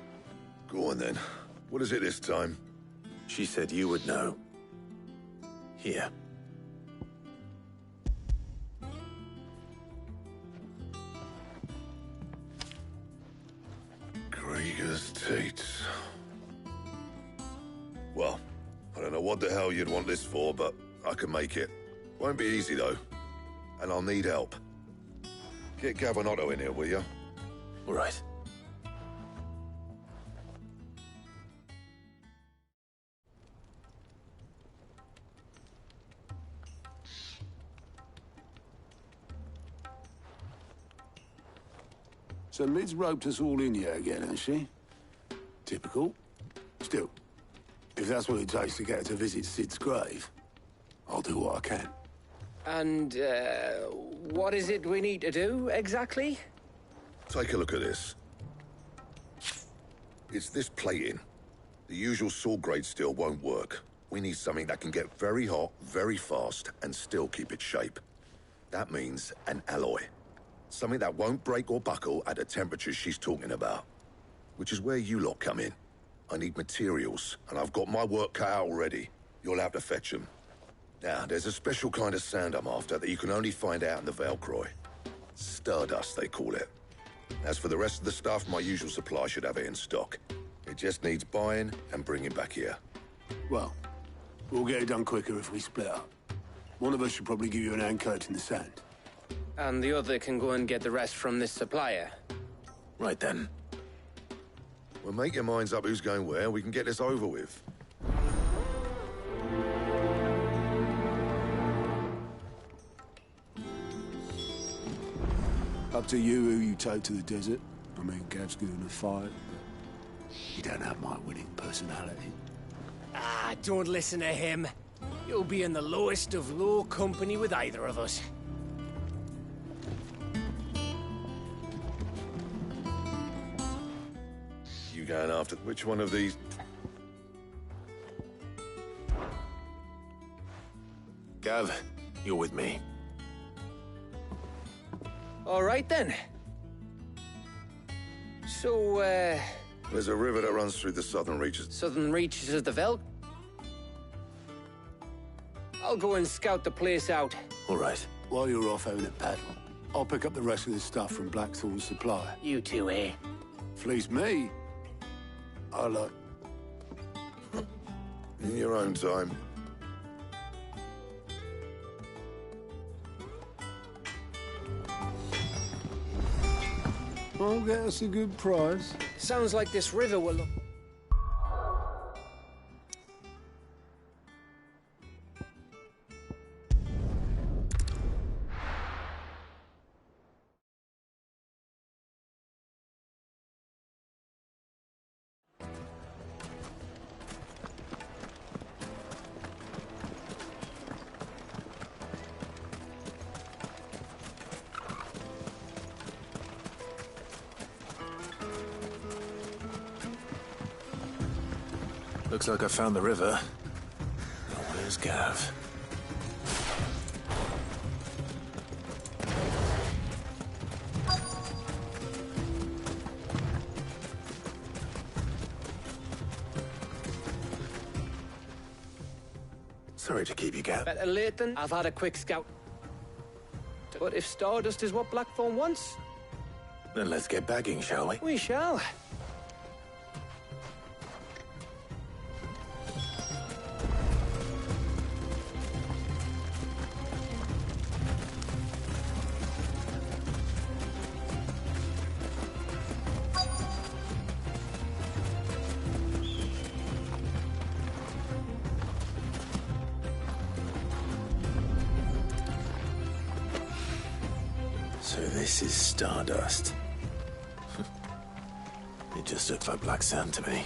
W: Go on then. What is it this time?
V: She said you would know. Here.
W: Krieger's Tates. Well, I don't know what the hell you'd want this for, but I can make it. Won't be easy, though. And I'll need help. Get Gavin-Otto in here, will you?
V: All right.
X: So Mid's roped us all in here again, has she? Typical. Still, if that's what it takes to get her to visit Sid's grave, I'll do what I can.
Q: And, what is it we need to do, exactly?
W: Take a look at this. It's this plating. The usual sword-grade steel won't work. We need something that can get very hot, very fast, and still keep its shape. That means an alloy. Something that won't break or buckle at the temperatures she's talking about. Which is where you lot come in. I need materials, and I've got my work cut out already. You'll have to fetch them. Now, there's a special kind of sand I'm after that you can only find out in the Valcroy. Stardust, they call it. As for the rest of the stuff, my usual supply should have it in stock. It just needs buying and bringing back here.
X: Well, we'll get it done quicker if we split up. One of us should probably give you an hand coating the sand.
Q: And the other can go and get the rest from this supplier.
V: Right then.
W: Well, make your minds up who's going where. We can get this over with.
X: Up to you who you take to the desert. I mean, Gav's good in a fight, but you don't have my winning personality.
O: Ah, don't listen to him. You'll be in the lowest of low company with either of us.
W: You going after which one of these?
V: Gav, you're with me.
Q: All right, then. So,
W: There's a river that runs through the southern reaches.
Q: southern reaches of the Veldt? I'll go and scout the place out.
V: All right.
X: While you're off having a paddle, I'll pick up the rest of the stuff from Blackthorn's supply.
O: You two, eh?
X: Fleece me. I like...
W: In your own time.
X: I'll get us a good price.
Q: Sounds like this river will look...
V: Looks like I found the river. Now where's Gav? Sorry to keep you, Gav.
Q: Better late than I've had a quick scout. But if Stardust is what Blackthorn wants...
V: Then let's get bagging, shall we?
Q: We shall.
V: So this is Stardust. It just looked like black sand to me.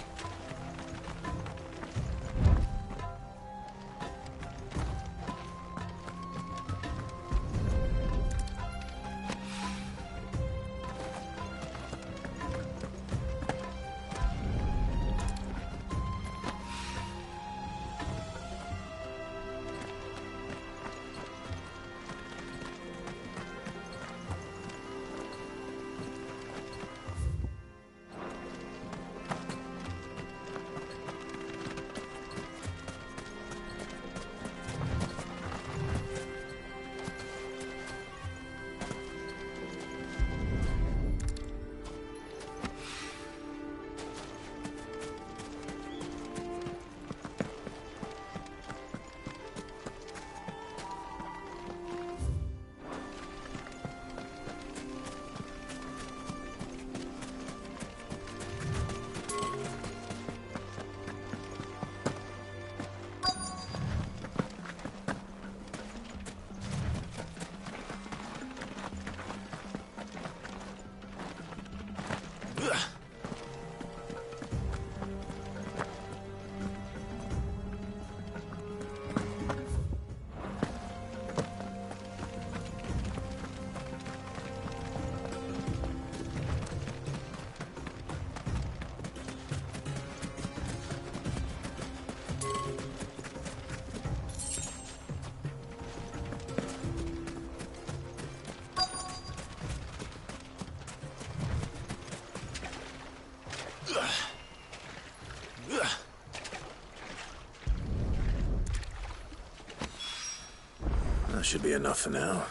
V: That should be enough for now.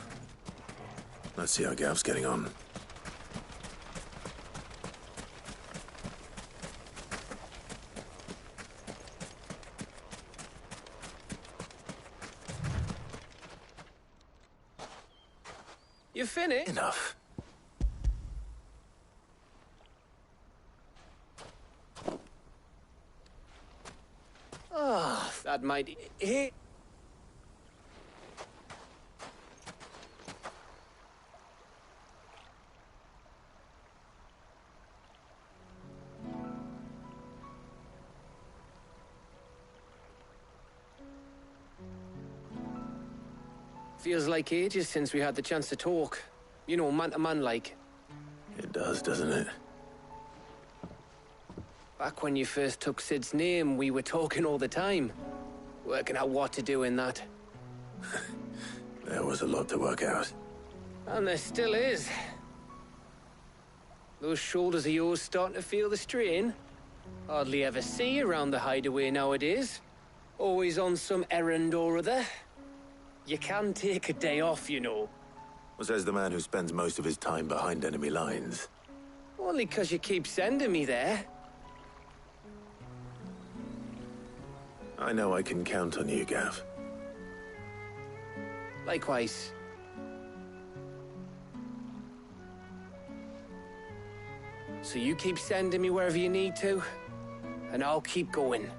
V: Let's see how Gav's getting on.
Q: You finished?
V: Enough.
Q: Oh, that might... Hey. Feels like ages since we had the chance to talk. You know, man to man like.
V: It does, doesn't it?
Q: Back when you first took Sid's name, we were talking all the time. Working out what to do in that.
V: There was a lot to work out.
Q: And there still is. Those shoulders of yours starting to feel the strain. Hardly ever see you around the hideaway nowadays. Always on some errand or other. You can take a day off, you know.
V: Well, says the man who spends most of his time behind enemy lines.
Q: Only 'cause you keep sending me there.
V: I know I can count on you, Gav.
Q: Likewise. So you keep sending me wherever you need to, and I'll keep going.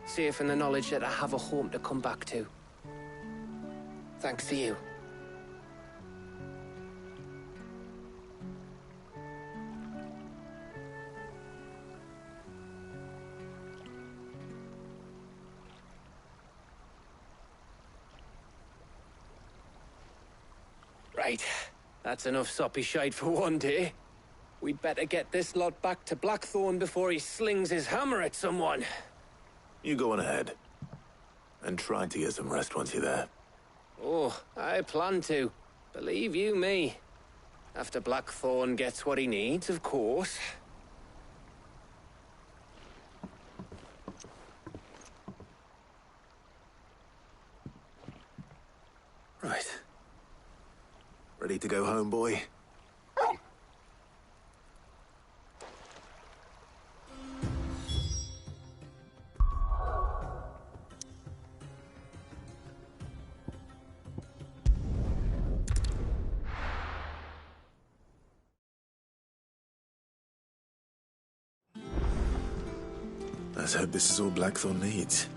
Q: Safe in the knowledge that I have a home to come back to. Thanks to you. Right. That's enough soppy shite for one day. We'd better get this lot back to Blackthorn before he slings his hammer at someone.
V: You go on ahead. And try to get some rest once you're there.
Q: Oh, I plan to. Believe you me. After Blackthorn gets what he needs, of course.
V: Right. Ready to go home, boy? Let's hope this is all Blackthorn needs.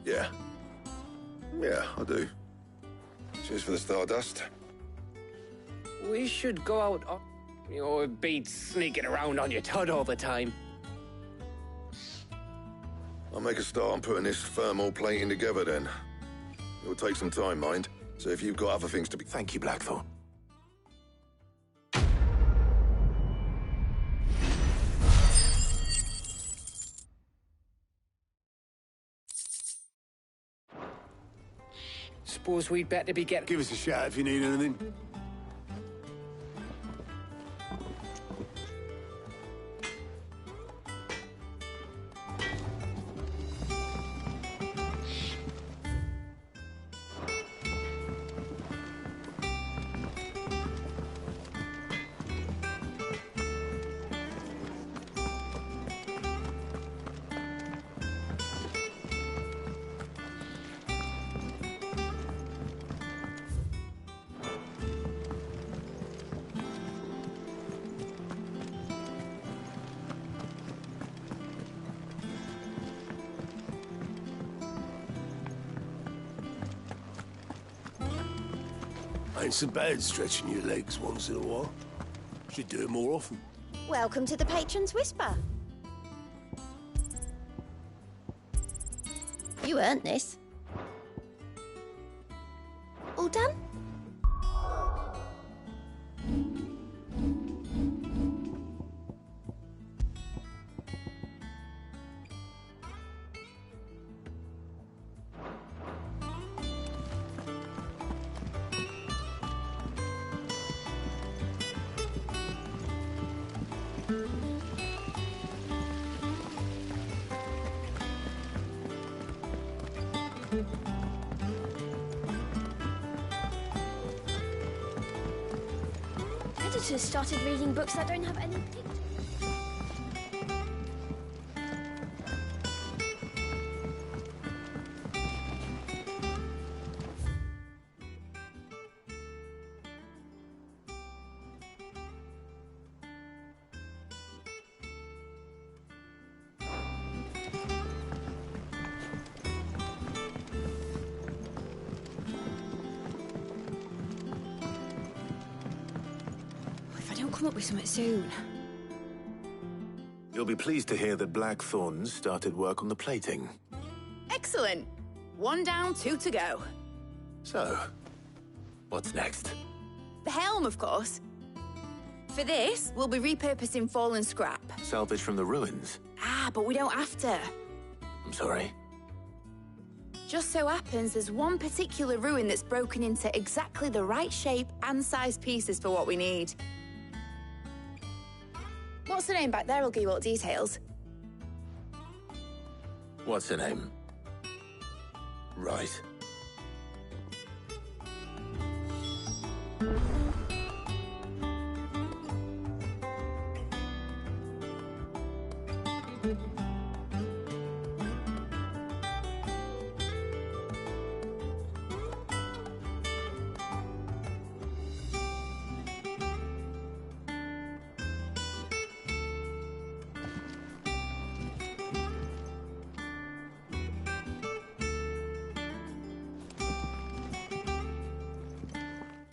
W: Yeah, I do. Cheers for the Stardust.
Q: We should go out on... You know, it beats sneaking around on your Todd all the time.
W: I'll make a start on putting this thermal plating together then. It'll take some time, mind. So if you've got other things to be...
V: Thank you, Blackthorn.
Q: Suppose we'd better be getting...
X: Give us a shout if you need anything. Ain't so bad stretching your legs once in a while. Should do it more often.
M: Welcome to the Patron's Whisper. You earned this. All done?
B: visitors started reading books that don't have any pictures. If I don't come up with something soon.
V: You'll be pleased to hear that Blackthorn started work on the plating.
U: Excellent. 1 down, 2 to go.
V: So, what's next?
U: The helm, of course. For this, we'll be repurposing fallen scrap.
V: Salvage from the ruins?
U: Ah, but we don't have to.
V: I'm sorry.
U: Just so happens there's one particular ruin that's broken into exactly the right shape and size pieces for what we need. What's the name back there? I'll give you all the details.
V: What's her name? Right.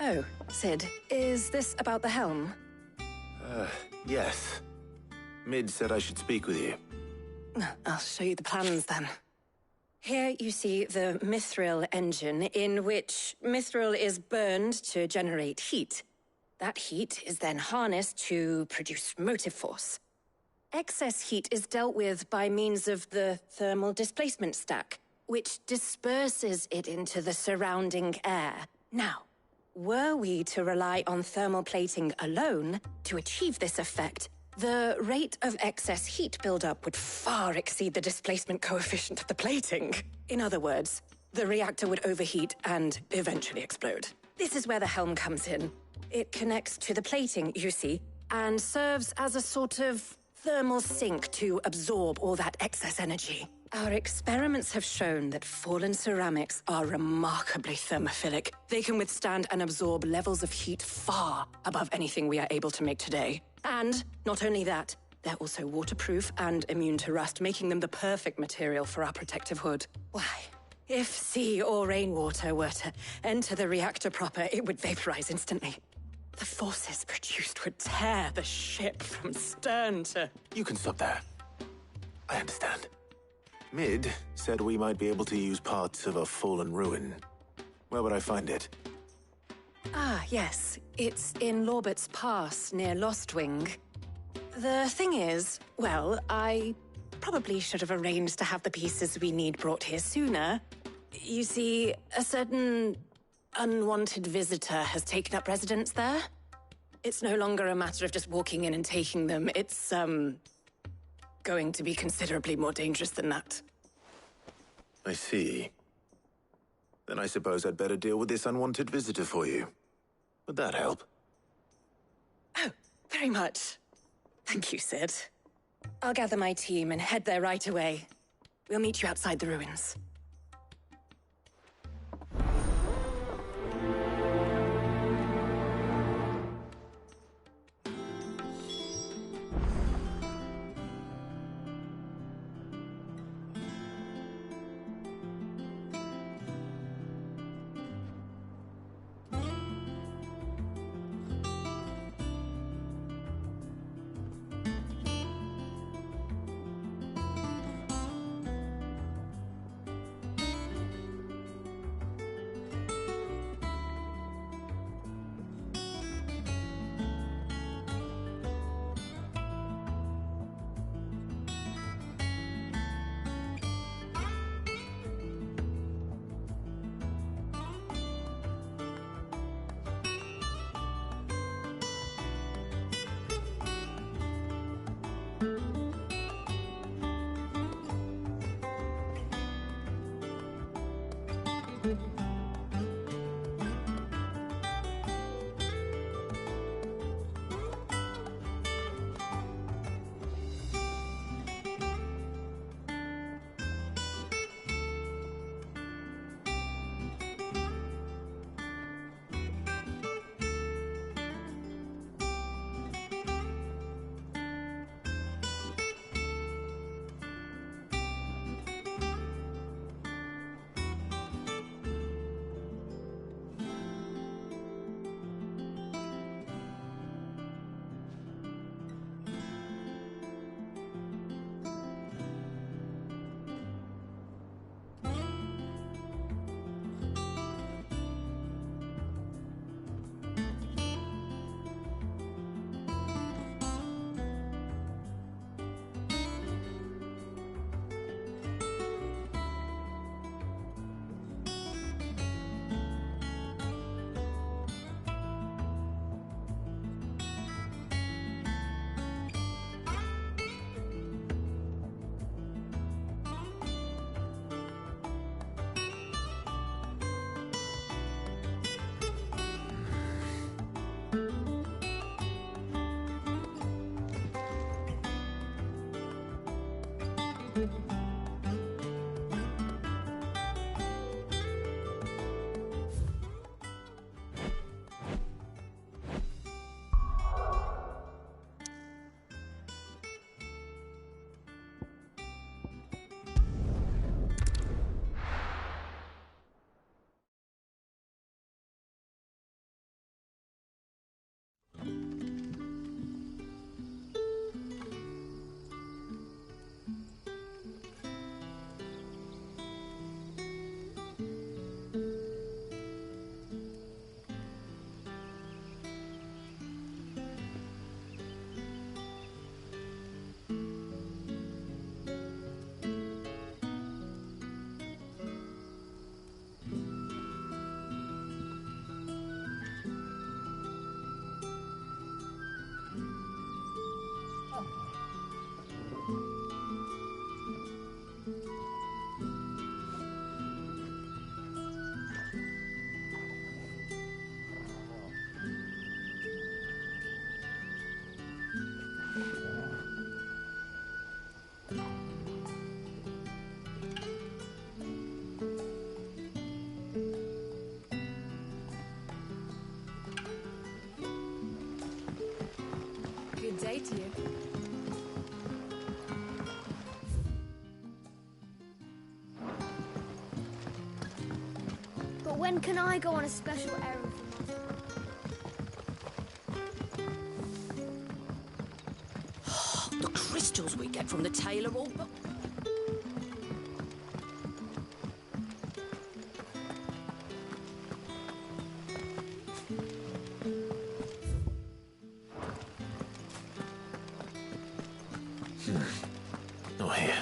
C: Oh, Sid, is this about the helm?
V: Yes. Mid said I should speak with you.
C: I'll show you the plans then. Here you see the mithril engine, in which mithril is burned to generate heat. That heat is then harnessed to produce motive force. Excess heat is dealt with by means of the thermal displacement stack, which disperses it into the surrounding air. Now, were we to rely on thermal plating alone to achieve this effect, the rate of excess heat buildup would far exceed the displacement coefficient of the plating. In other words, the reactor would overheat and eventually explode. This is where the helm comes in. It connects to the plating, you see, and serves as a sort of thermal sink to absorb all that excess energy. Our experiments have shown that fallen ceramics are remarkably thermophilic. They can withstand and absorb levels of heat far above anything we are able to make today. And not only that, they're also waterproof and immune to rust, making them the perfect material for our protective hood. Why? If sea or rainwater were to enter the reactor proper, it would vaporize instantly. The forces produced would tear the ship from stern to...
V: You can stop there. I understand. Mid said we might be able to use parts of a fallen ruin. Where would I find it?
C: Ah, yes. It's in Lorbert's Pass, near Lostwing. The thing is, well, I probably should have arranged to have the pieces we need brought here sooner. You see, a certain unwanted visitor has taken up residence there. It's no longer a matter of just walking in and taking them. It's, going to be considerably more dangerous than that.
V: I see. Then I suppose I'd better deal with this unwanted visitor for you. Would that help?
C: Oh, very much. Thank you, Sid. I'll gather my team and head there right away. We'll meet you outside the ruins.
T: to you.
B: But when can I go on a special errand for Master?
S: The crystals we get from the tailor all...
V: Not here.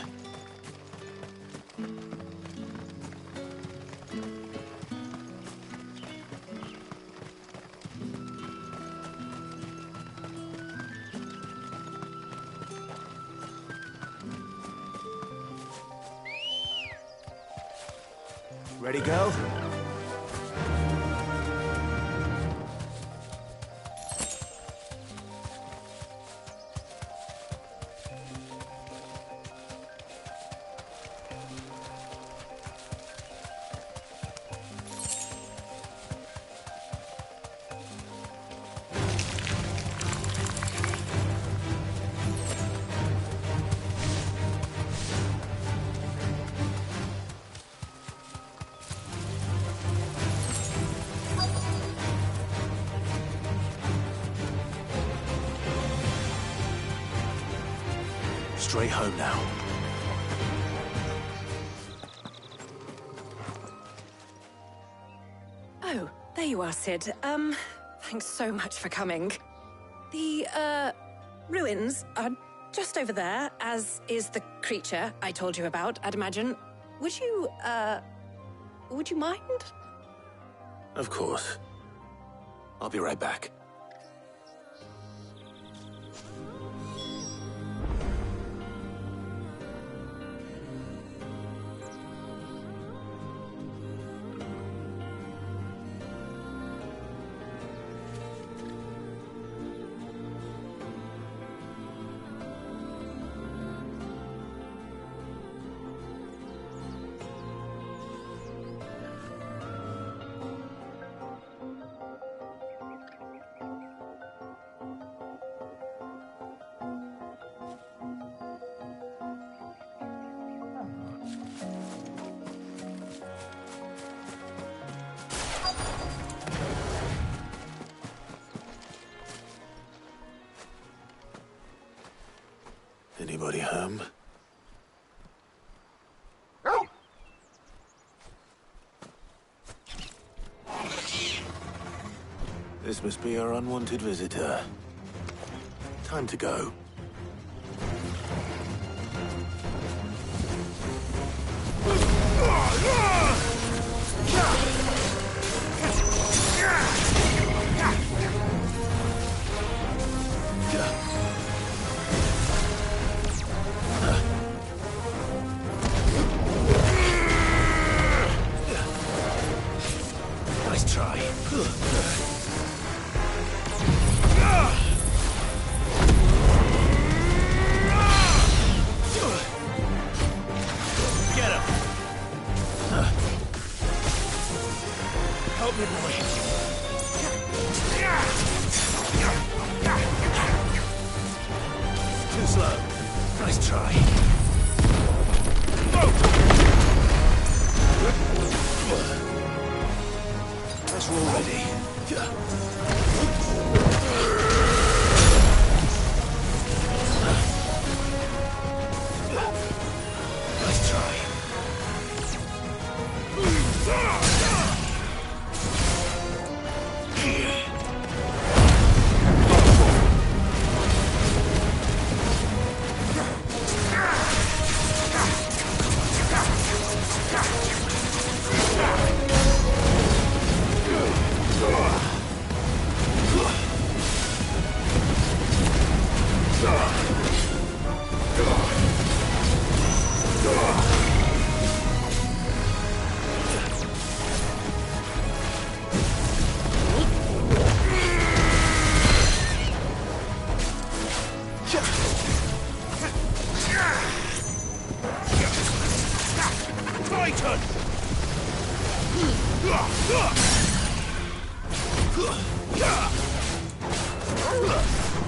L: Ready, girl?
V: Straight home now.
C: Oh, there you are, Sid. Thanks so much for coming. The, ruins are just over there, as is the creature I told you about, I'd imagine. Would you mind?
V: Of course. I'll be right back. Anybody home? This must be our unwanted visitor. Time to go. Nice try. Get him! Help me, boy. Too slow. Nice try. As we're all ready. Nice try.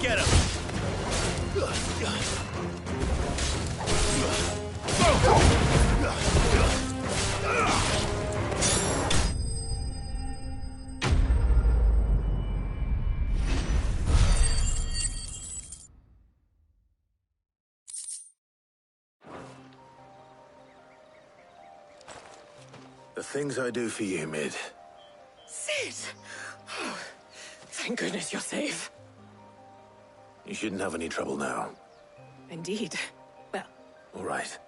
V: Get him! The things I do for you, Mid.
C: Sid! Oh, thank goodness you're safe.
V: You shouldn't have any trouble now.
C: Indeed. Well,
V: All right.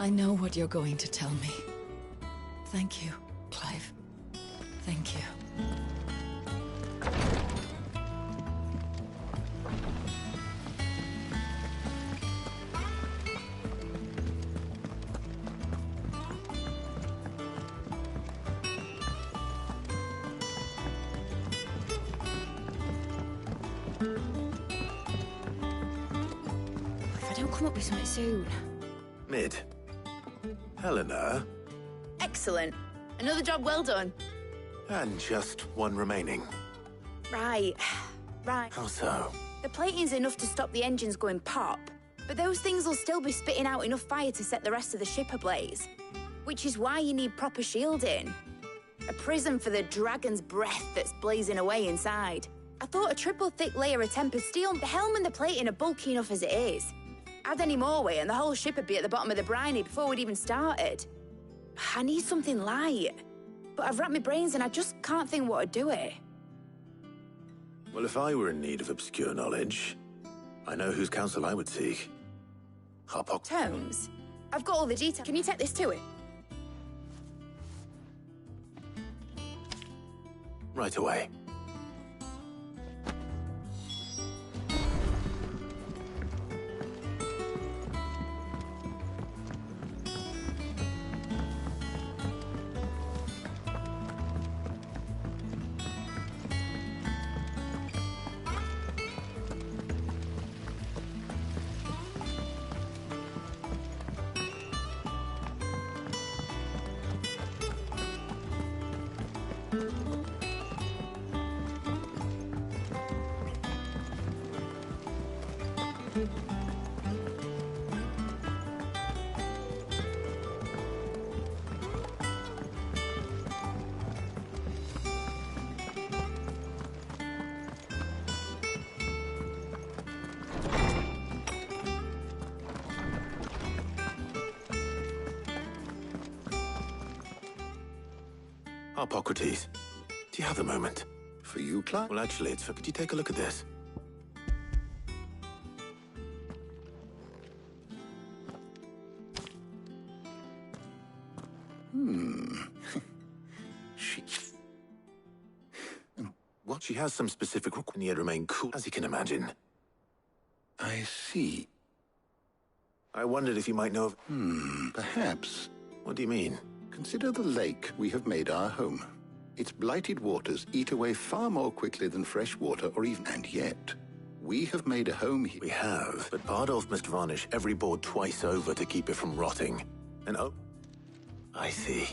E: I know what you're going to tell me. Thank you, Clive. Thank you.
B: If I don't come up with something soon.
V: Mid. Helena.
U: Excellent. Another job well done.
V: And just one remaining.
U: Right. Right.
V: How so?
U: The plating's enough to stop the engines going pop, but those things will still be spitting out enough fire to set the rest of the ship ablaze. Which is why you need proper shielding. A prison for the dragon's breath that's blazing away inside. I thought a triple thick layer of tempered steel, the helm and the plating are bulky enough as it is. Add any more weight and the whole ship would be at the bottom of the briny before we'd even started. I need something light. But I've wrapped my brains and I just can't think what would do it.
V: Well, if I were in need of obscure knowledge, I know whose counsel I would seek.
U: Tomes? I've got all the details. Can you take this to it?
V: Right away. Hippocrates, do you have a moment?
D: For you, Clark?
V: Well, actually, it's for... Could you take a look at this?
D: What?
V: She has some specific requirements, and yet remain cool, as you can imagine.
D: I see.
V: I wondered if you might know of...
D: Perhaps.
V: What do you mean?
D: Consider the lake we have made our home. Its blighted waters eat away far more quickly than fresh water or even... And yet, we have made a home here.
V: We have, but Bardolph must varnish every board twice over to keep it from rotting. And oh... I see.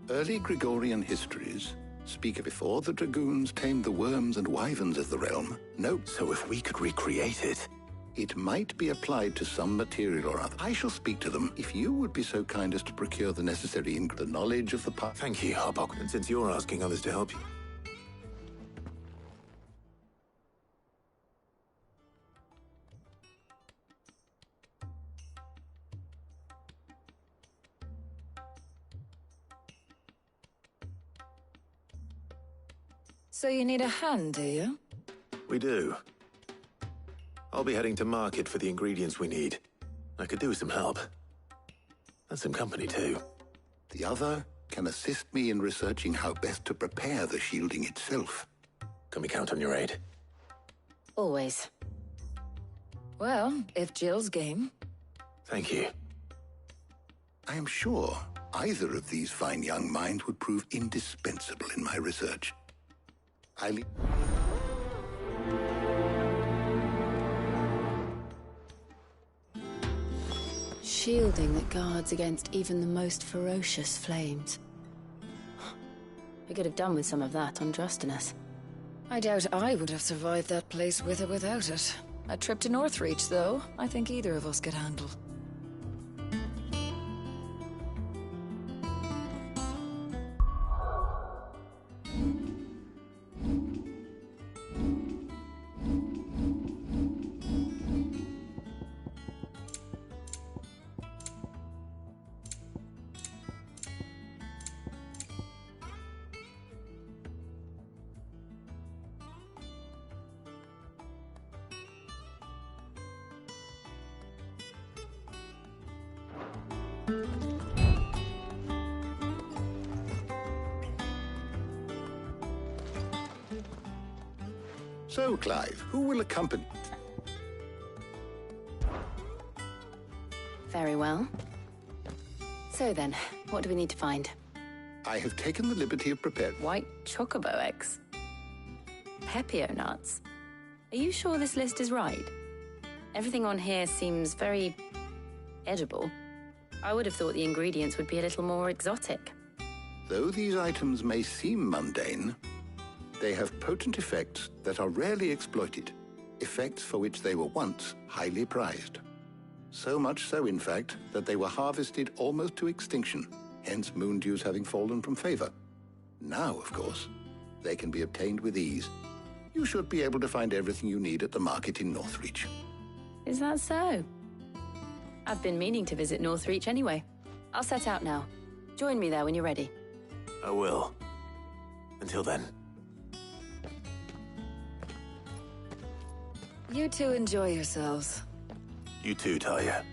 D: Early Gregorian histories speak of before the dragoons tamed the worms and wyverns of the realm. No.
V: So if we could recreate it...
D: It might be applied to some material or other. I shall speak to them if you would be so kind as to procure the necessary the knowledge of the past.
V: Thank you, Harbok. And since you're asking others to help you...
E: So you need a hand, do you?
V: We do. I'll be heading to market for the ingredients we need. I could do with some help. And some company, too.
D: The other can assist me in researching how best to prepare the shielding itself.
V: Can we count on your aid?
E: Always. Well, if Jill's game.
V: Thank you.
D: I am sure either of these fine young minds would prove indispensable in my research.
C: Shielding that guards against even the most ferocious flames. We could have done with some of on Drustinus.
E: I doubt I would have survived that place with or without it. A trip to Northreach, though, I think either of us could handle.
D: So, Clive, who will accompany?
C: Very well. So then, what do we need to find?
D: I have taken the liberty of preparing...
C: White chocobo eggs. Pepio nuts. Are you sure this list is right? Everything on here seems very... edible. I would have thought the ingredients would be a little more exotic.
D: Though these items may seem mundane, they have potent effects that are rarely exploited, effects for which they were once highly prized. So much so, in fact, that they were harvested almost to extinction, hence moon dews having fallen from favor. Now, of course, they can be obtained with ease. You should be able to find everything you need at the market in Northreach.
C: Is that so? I've been meaning to visit Northreach anyway. I'll set out now. Join me there when you're ready.
V: I will. Until then.
E: You two enjoy yourselves.
V: You too, Talia.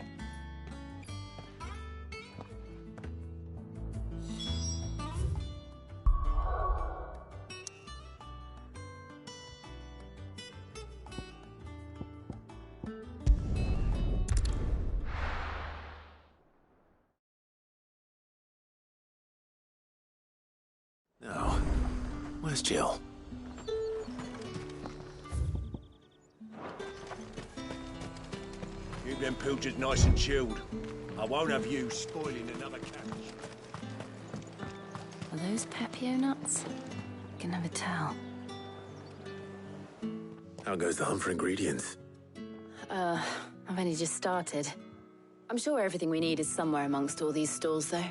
V: Now, where's Jill?
N: Keep them pilchards nice and chilled. I won't have you spoiling another cabbage.
C: Are those Pepio nuts? I can never tell.
V: How goes the hunt for ingredients?
C: I've only just started. I'm sure everything we need is somewhere amongst all these stalls, though.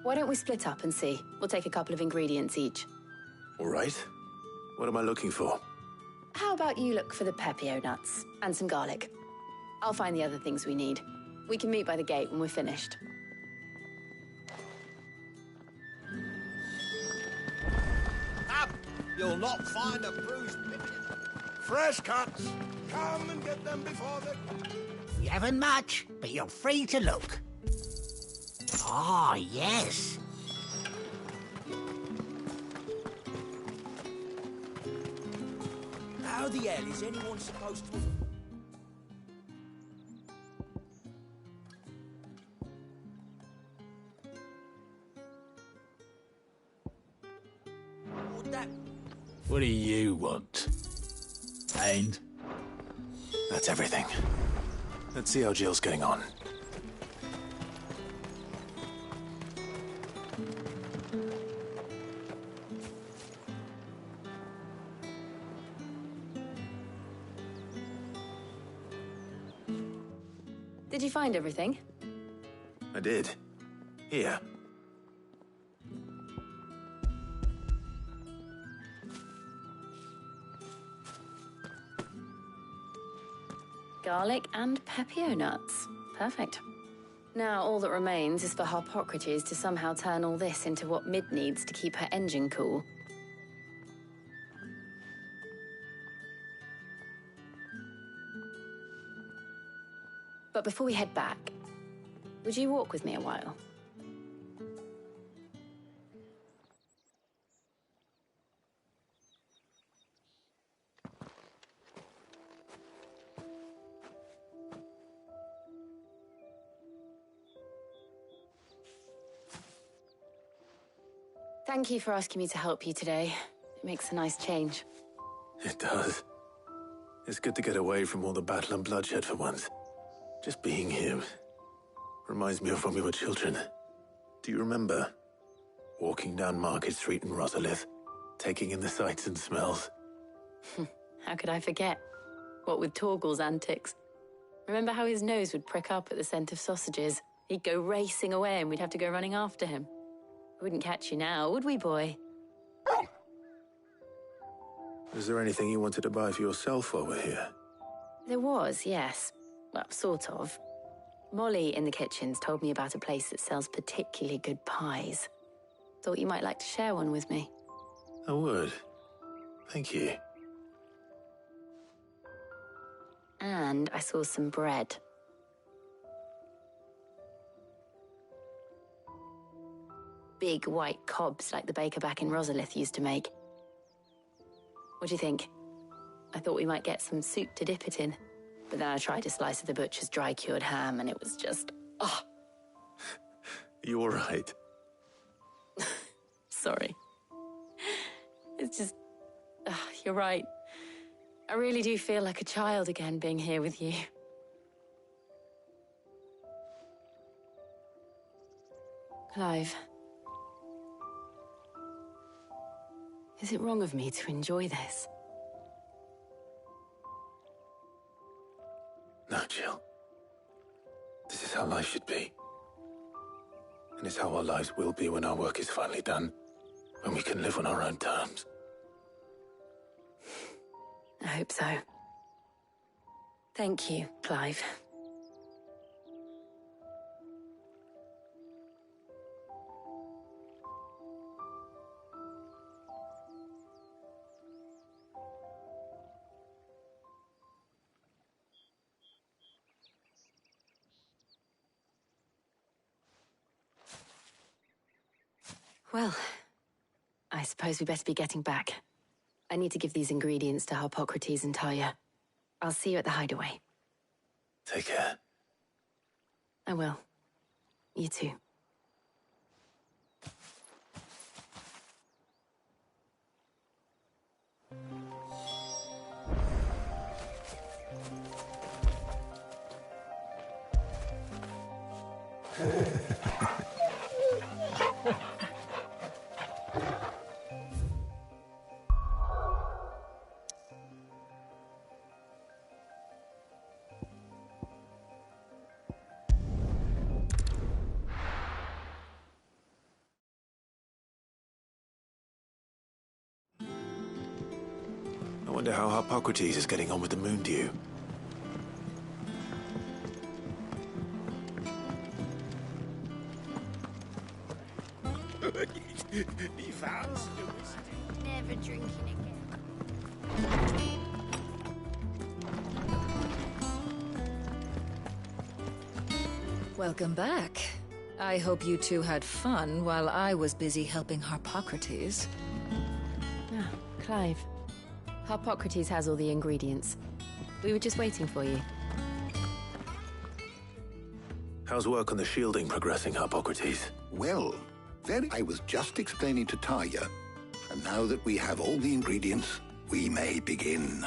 C: Why don't we split up and see? We'll take a couple of ingredients each.
V: All right. What am I looking for?
C: How about you look for the Pepio nuts and some garlic? I'll find the other things we need. We can meet by the gate when we're finished.
L: Up! You'll not find a bruised pigeon. Fresh cuts! Come and get them before they...
G: We haven't much, but you're free to look. Ah, yes.
S: How the hell is anyone supposed to...
N: What do you want?
V: And? That's everything. Let's see how Jill's getting on.
C: Did you find everything?
V: I did. Here.
C: Garlic and Pepio nuts. Perfect. Now all that remains is for Harpocrates to somehow turn all this into what Mid needs to keep her engine cool. But before we head back, would you walk with me a while? Thank you for asking me to help you today. It makes a nice change.
V: It does. It's good to get away from all the battle and bloodshed for once. Just being here reminds me of when we were children. Do you remember? Walking down Market Street in Rosalith, taking in the sights and smells.
C: How could I forget? What with Torgal's antics. Remember how his nose would prick up at the scent of sausages? He'd go racing away and we'd have to go running after him. We wouldn't catch you now, would we, boy?
V: Is there anything you wanted to buy for yourself while we're here?
C: There was, yes. Well, sort of. Molly in the kitchens told me about a place that sells particularly good pies. Thought you might like to share one with me.
V: I would. Thank you.
C: And I saw some bread. Big white cobs like the baker back in Rosalith used to make. What do you think? I thought we might get some soup to dip it in. But then I tried a slice of the butcher's dry-cured ham and it was just... oh.
V: You all right?
C: Sorry. It's just... you're right. I really do feel like a child again being here with you. Clive. Is it wrong of me to enjoy this?
V: No, Jill. This is how life should be. And it's how our lives will be when our work is finally done. When we can live on our own terms.
C: I hope so. Thank you, Clive. Well, I suppose we better be getting back. I need to give these ingredients to Harpocrates and Talia. I'll see you at the hideaway.
V: Take care.
C: I will. You too.
V: I wonder how Harpocrates is getting on with the moon dew.
L: He found
B: Never drinking again.
E: Welcome back. I hope you two had fun while I was busy helping Harpocrates.
C: Ah, Clive. Harpocrates has all the ingredients. We were just waiting for you.
V: How's work on the shielding progressing, Harpocrates?
D: Well, I was just explaining to Talia, and now that we have all the ingredients, we may begin.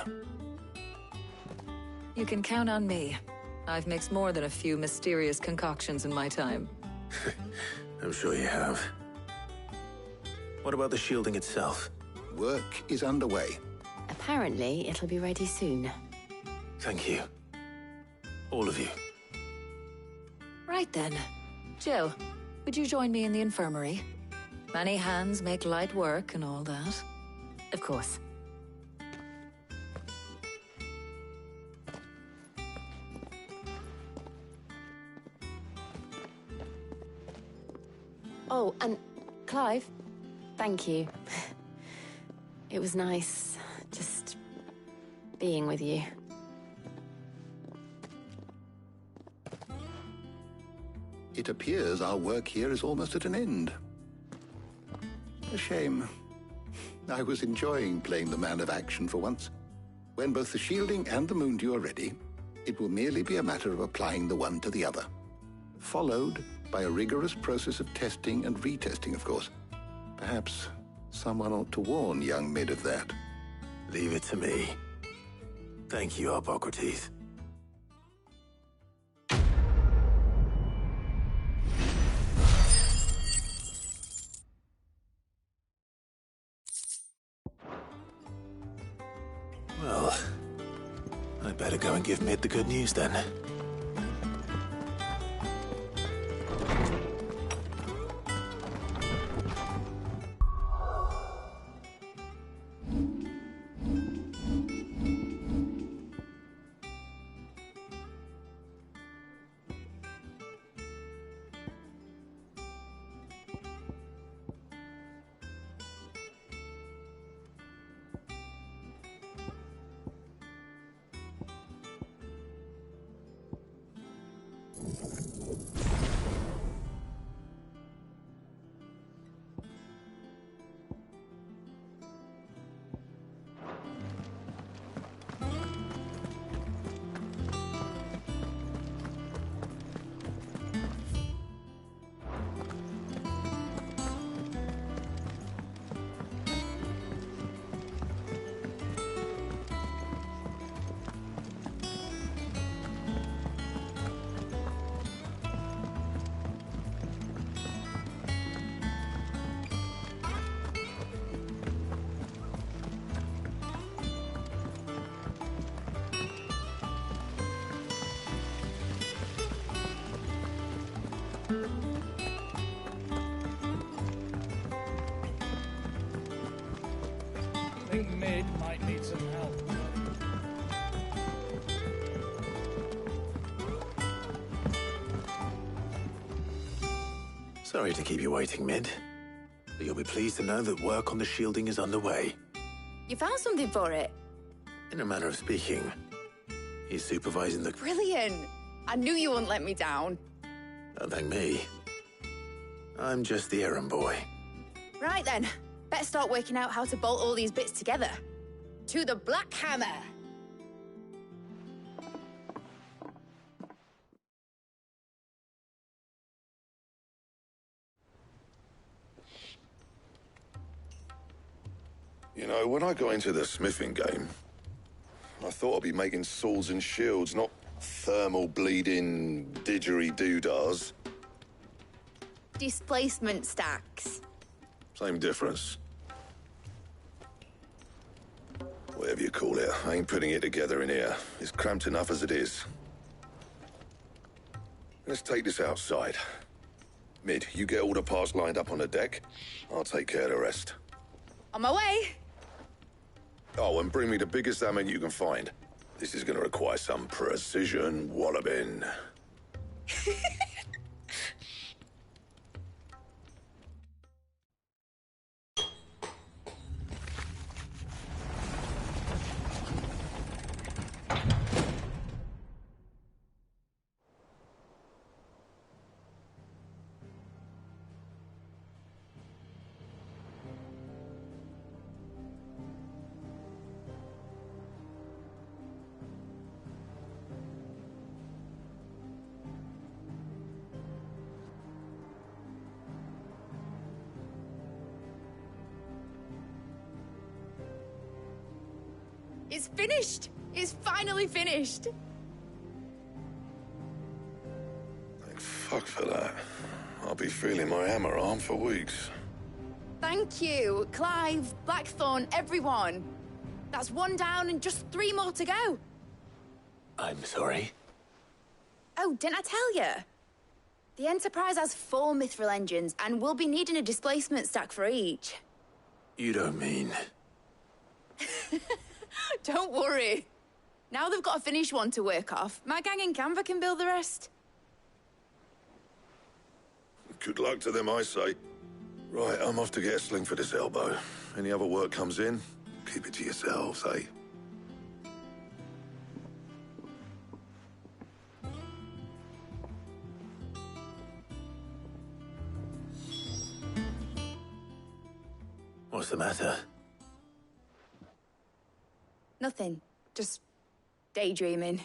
E: You can count on me. I've mixed more than a few mysterious concoctions in my time.
V: I'm sure you have. What about the shielding itself?
D: Work is underway.
C: Apparently, it'll be ready soon.
V: Thank you. All of you.
E: Right then. Jill, would you join me in the infirmary? Many hands make light work and all that.
C: Of course. Oh, and Clive, thank you. It was nice just being with you.
D: It appears our work here is almost at an end. A shame. I was enjoying playing the man of action for once. When both the shielding and the moondew are ready, it will merely be a matter of applying the one to the other. Followed by a rigorous process of testing and retesting, of course. Perhaps someone ought to warn young Mid of that.
V: Leave it to me. Thank you, Hippocrates. Well, I'd better go and give Mid the good news then.
P: I think Mid might need some help.
V: Sorry to keep you waiting, Mid. But you'll be pleased to know that work on the shielding is underway.
U: You found something for it?
V: In a manner of speaking, he's supervising the...
U: Brilliant! I knew you wouldn't let me down.
V: Don't thank me. I'm just the errand boy.
U: Right then, better start working out how to bolt all these bits together. To the Black Hammer!
W: You know, when I got into the smithing game, I thought I'd be making swords and shields, not thermal bleeding didgeridoo-dahs.
U: Displacement stacks.
W: Same difference. Whatever you call it, I ain't putting it together in here. It's cramped enough as it is. Let's take this outside. Mid, you get all the parts lined up on the deck. I'll take care of the rest.
U: On my way!
W: Oh, and bring me the biggest hammer you can find. This is gonna require some precision walloping.
U: It's finished! It's finally finished!
W: Thank fuck for that. I'll be feeling my hammer arm for weeks.
U: Thank you, Clive, Blackthorn, everyone. That's one down and just 3 more to go.
V: I'm sorry.
U: Oh, didn't I tell you? The Enterprise has 4 mithril engines, and we'll be needing a displacement stack for each.
V: You don't mean...
U: Don't worry. Now they've got a finished one to work off. My gang in Canva can build the rest.
W: Good luck to them, I say. Right, I'm off to get a sling for this elbow. Any other work comes in, keep it to yourselves, eh?
V: What's the matter?
U: Nothing. Just daydreaming.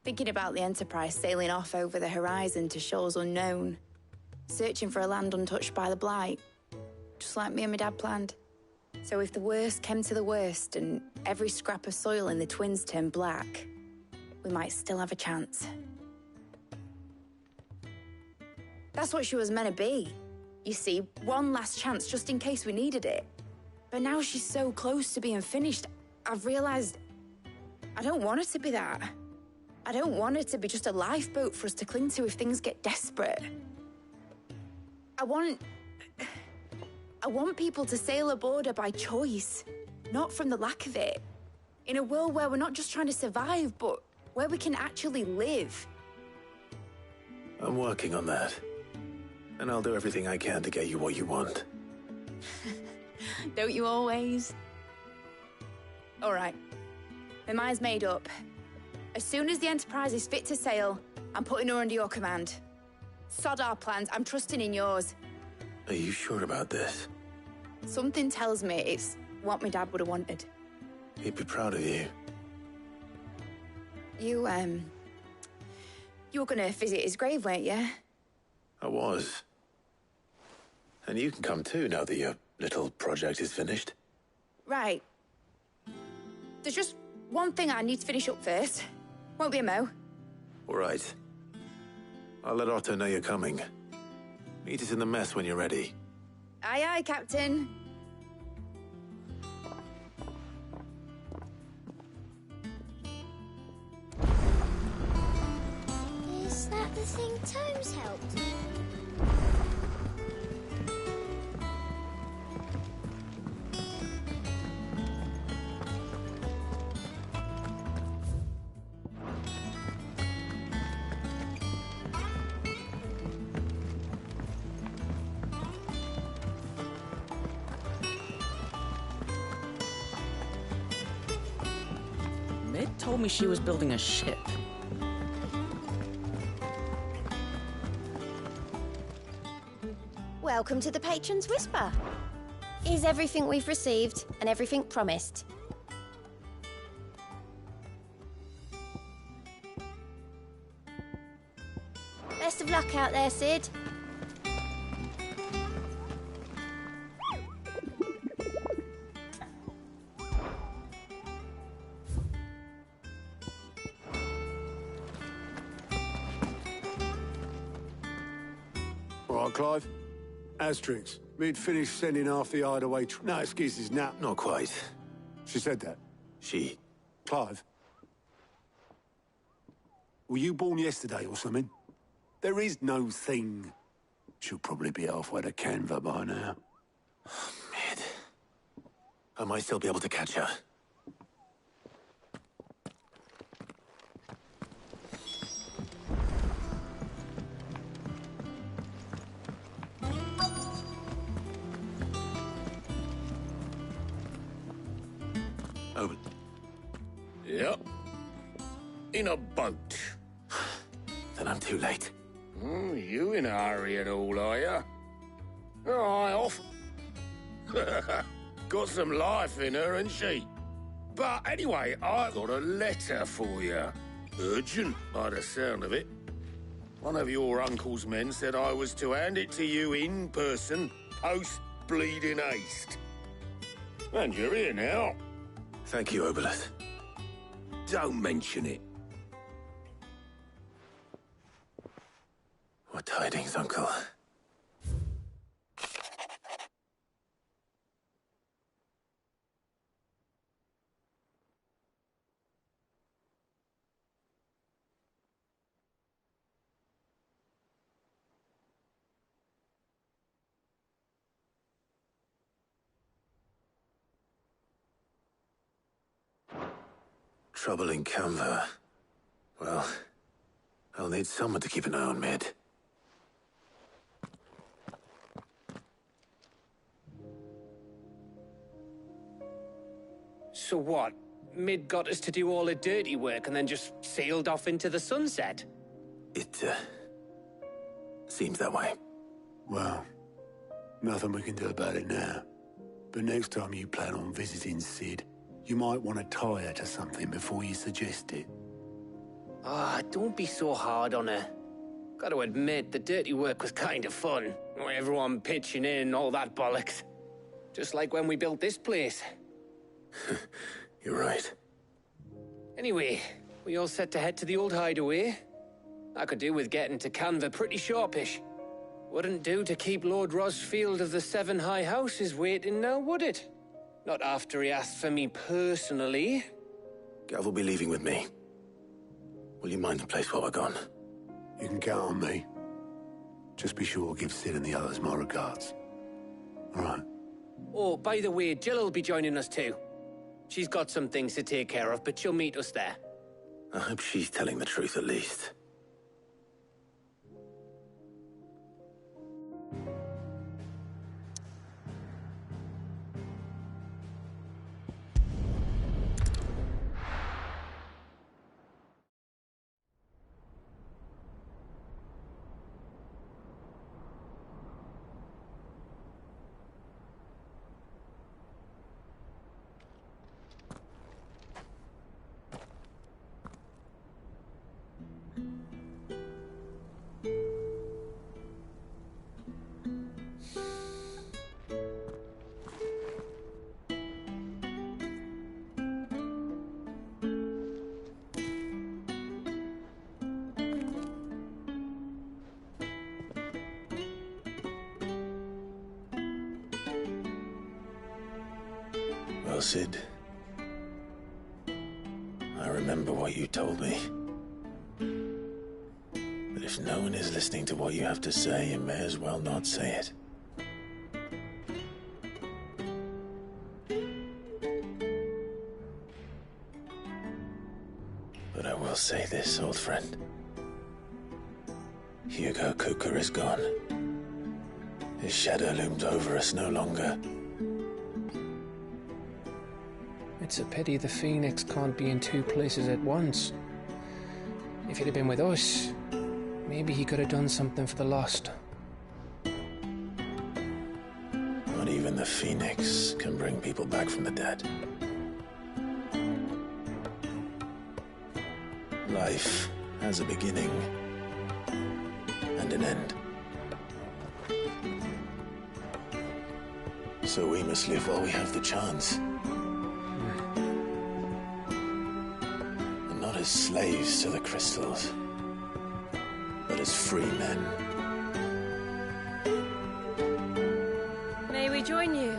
U: Thinking about the Enterprise sailing off over the horizon to shores unknown. Searching for a land untouched by the Blight. Just like me and my dad planned. So if the worst came to the worst and every scrap of soil in the Twins turned black, we might still have a chance. That's what she was meant to be. You see, one last chance just in case we needed it. But now she's so close to being finished, I've realized I don't want her to be that. I don't want her to be just a lifeboat for us to cling to if things get desperate. I want people to sail aboard her by choice, not from the lack of it. In a world where we're not just trying to survive, but where we can actually live.
V: I'm working on that. And I'll do everything I can to get you what you want.
U: Don't you always? All right. My mind's made up. As soon as the Enterprise is fit to sail, I'm putting her under your command. Sod our plans, I'm trusting in yours.
V: Are you sure about this?
U: Something tells me it's what my dad would have wanted.
V: He'd be proud of you.
U: You were gonna visit his grave, weren't you?
V: I was. And you can come too now that your little project is finished.
U: Right. There's just one thing I need to finish up first. Won't be a mo.
V: All right. I'll let Otto know you're coming. Meet us in the mess when you're ready.
U: Aye, aye, Captain.
B: Is that the thing Tomes helped?
F: Mid told me she was building a ship.
H: Welcome to the Patron's Whisper. Is everything we've received and everything promised? Best of luck out there, Sid.
X: All right, Clive. Asterix, we'd finished sending half the hideaway... No, excuses, now.
V: Not quite.
X: She said that.
V: She.
X: Clive. Were you born yesterday or something? There is no thing. She'll probably be halfway to Canva by now.
V: Mid. I might still be able to catch her. Over.
N: Yep. In a boat.
V: Then I'm too late.
N: You in a hurry at all, are you? All right, off. Got some life in her, ain't she? But anyway, I got a letter for you. Urgent, by the sound of it. One of your uncle's men said I was to hand it to you in person, post-bleeding haste. And you're here now.
V: Thank you, Obelus.
N: Don't mention it.
V: What tidings, Uncle? Trouble in Canva. Well, I'll need someone to keep an eye on Mid.
Q: So what? Mid got us to do all the dirty work and then just sailed off into the sunset?
V: It, seems that way.
X: Well, nothing we can do about it now. But next time you plan on visiting Sid, you might want to tie her to something before you suggest it.
Q: Ah, don't be so hard on her. Gotta admit, the dirty work was kind of fun. Everyone pitching in and all that bollocks. Just like when we built this place.
V: You're right.
Q: Anyway, we all set to head to the old hideaway. I could do with getting to Canva pretty sharpish. Wouldn't do to keep Lord Rosfield of the Seven High Houses waiting now, would it? Not after he asked for me personally.
V: Gav will be leaving with me. Will you mind the place while we're gone?
X: You can count on me. Just be sure to give Sid and the others my regards. All right.
Q: Oh, by the way, Jill will be joining us too. She's got some things to take care of, but she'll meet us there.
V: I hope she's telling the truth at least. Well, Sid, I remember what you told me. But if no one is listening to what you have to say, you may as well not say it. But I will say this, old friend. Hugo Cooker is gone. His shadow looms over us no longer.
O: It's a pity the Phoenix can't be in two places at once. If he'd have been with us, maybe he could have done something for the lost.
V: Not even the Phoenix can bring people back from the dead. Life has a beginning and an end. So we must live while we have the chance. And not as slaves to the crystals, but as free men.
M: May we join you?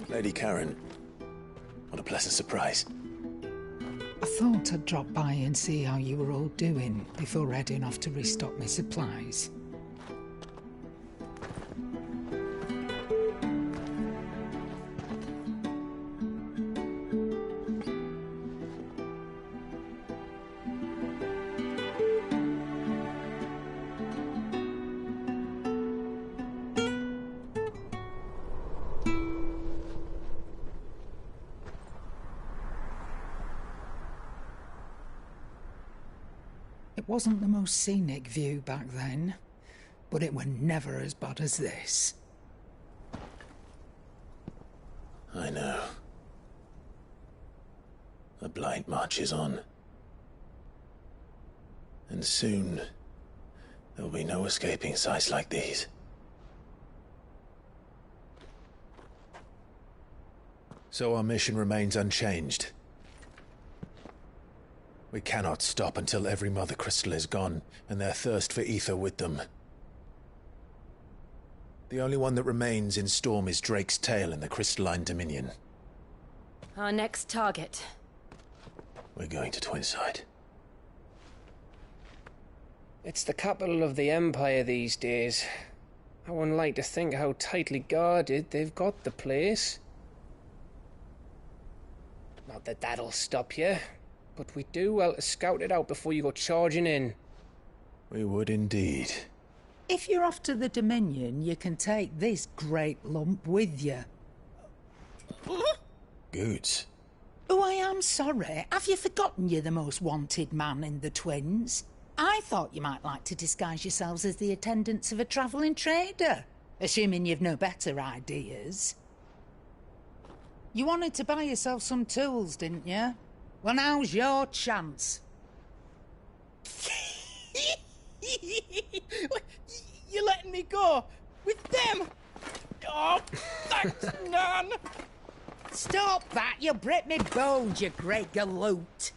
V: Lady Karen, what a pleasant surprise.
P: I thought I'd drop by and see how you were all doing before heading off to restock my supplies. It wasn't the most scenic view back then, but it were never as bad as this.
V: I know. The Blight marches on. And soon, there will be no escaping sights like these. So our mission remains unchanged. We cannot stop until every Mother Crystal is gone, and their thirst for ether with them. The only one that remains in Storm is Drake's Tail in the Crystalline Dominion.
M: Our next target.
V: We're going to Twinside.
O: It's the capital of the Empire these days. I wouldn't like to think how tightly guarded they've got the place. Not that that'll stop you. But we do well to scout it out before you go charging in.
V: We would indeed.
P: If you're off to the Dominion, you can take this great lump with you.
I: Goods.
P: Oh, I am sorry. Have you forgotten you're the most wanted man in the Twins? I thought you might like to disguise yourselves as the attendants of a travelling trader, assuming you've no better ideas. You wanted to buy yourself some tools, didn't you? Well, now's your chance.
J: You're letting me go? With them? Oh, thanks, Nan!
P: Stop that! You'll break me bones, you great galoot!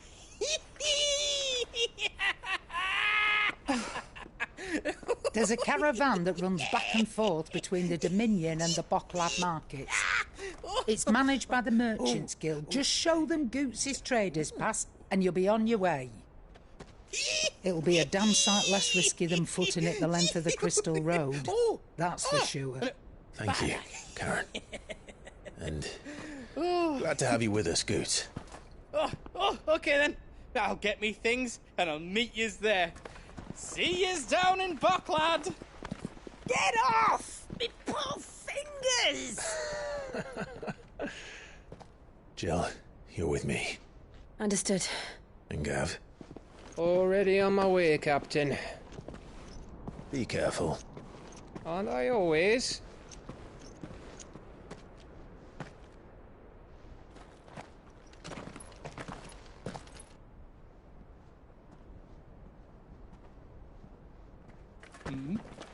P: There's a caravan that runs back and forth between the Dominion and the Bocklad markets. It's managed by the Merchants Guild. Just show them Goots' traders pass and you'll be on your way. It'll be a damn sight less risky than footing it the length of the Crystal Road. That's for sure.
I: Thank you, Karen. And glad to have you with us, Goots.
J: Okay then. I'll get me things and I'll meet yous there. See yous down in Bocklad.
P: Get off! Me poor fingers!
I: Jill, you're with me.
C: Understood.
I: And Gav?
O: Already on my way, Captain.
I: Be careful.
O: Aren't I always?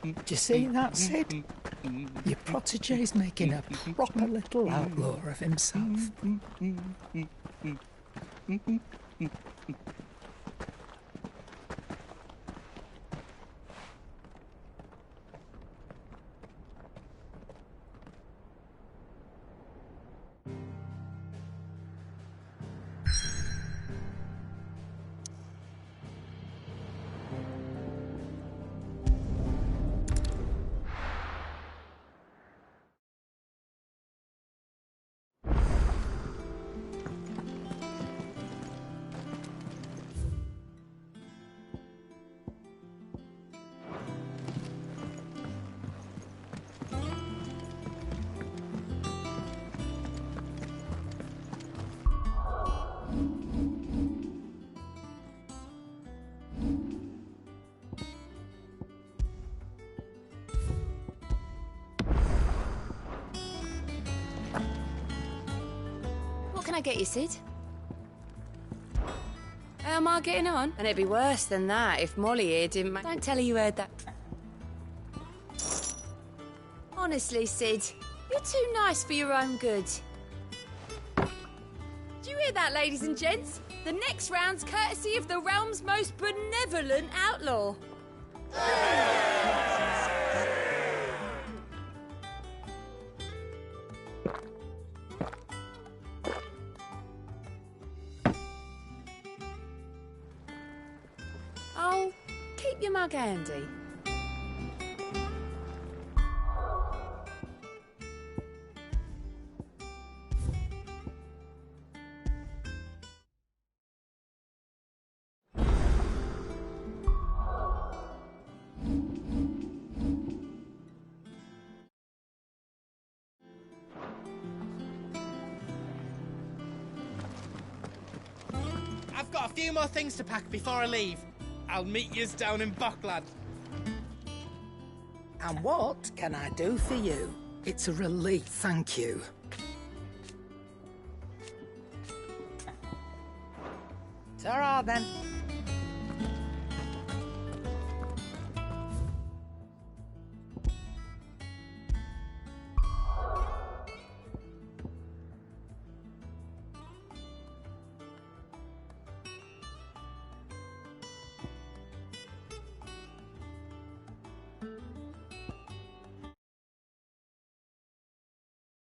P: Do you see that, Sid? Your protege's making a proper little outlaw of himself.
M: What can I get you, Sid?
C: How am I getting on?
M: And it'd be worse than that if Molly here didn't Don't tell her you heard that. Honestly, Sid, you're too nice for your own good. Do you hear that, ladies and gents? The next round's courtesy of the realm's most benevolent outlaw. Oh, keep your mug handy.
J: I've got a few more things to pack before I leave. I'll meet yous down in Bocklad.
P: And what can I do for you? It's a relief, thank you. Ta-ra then.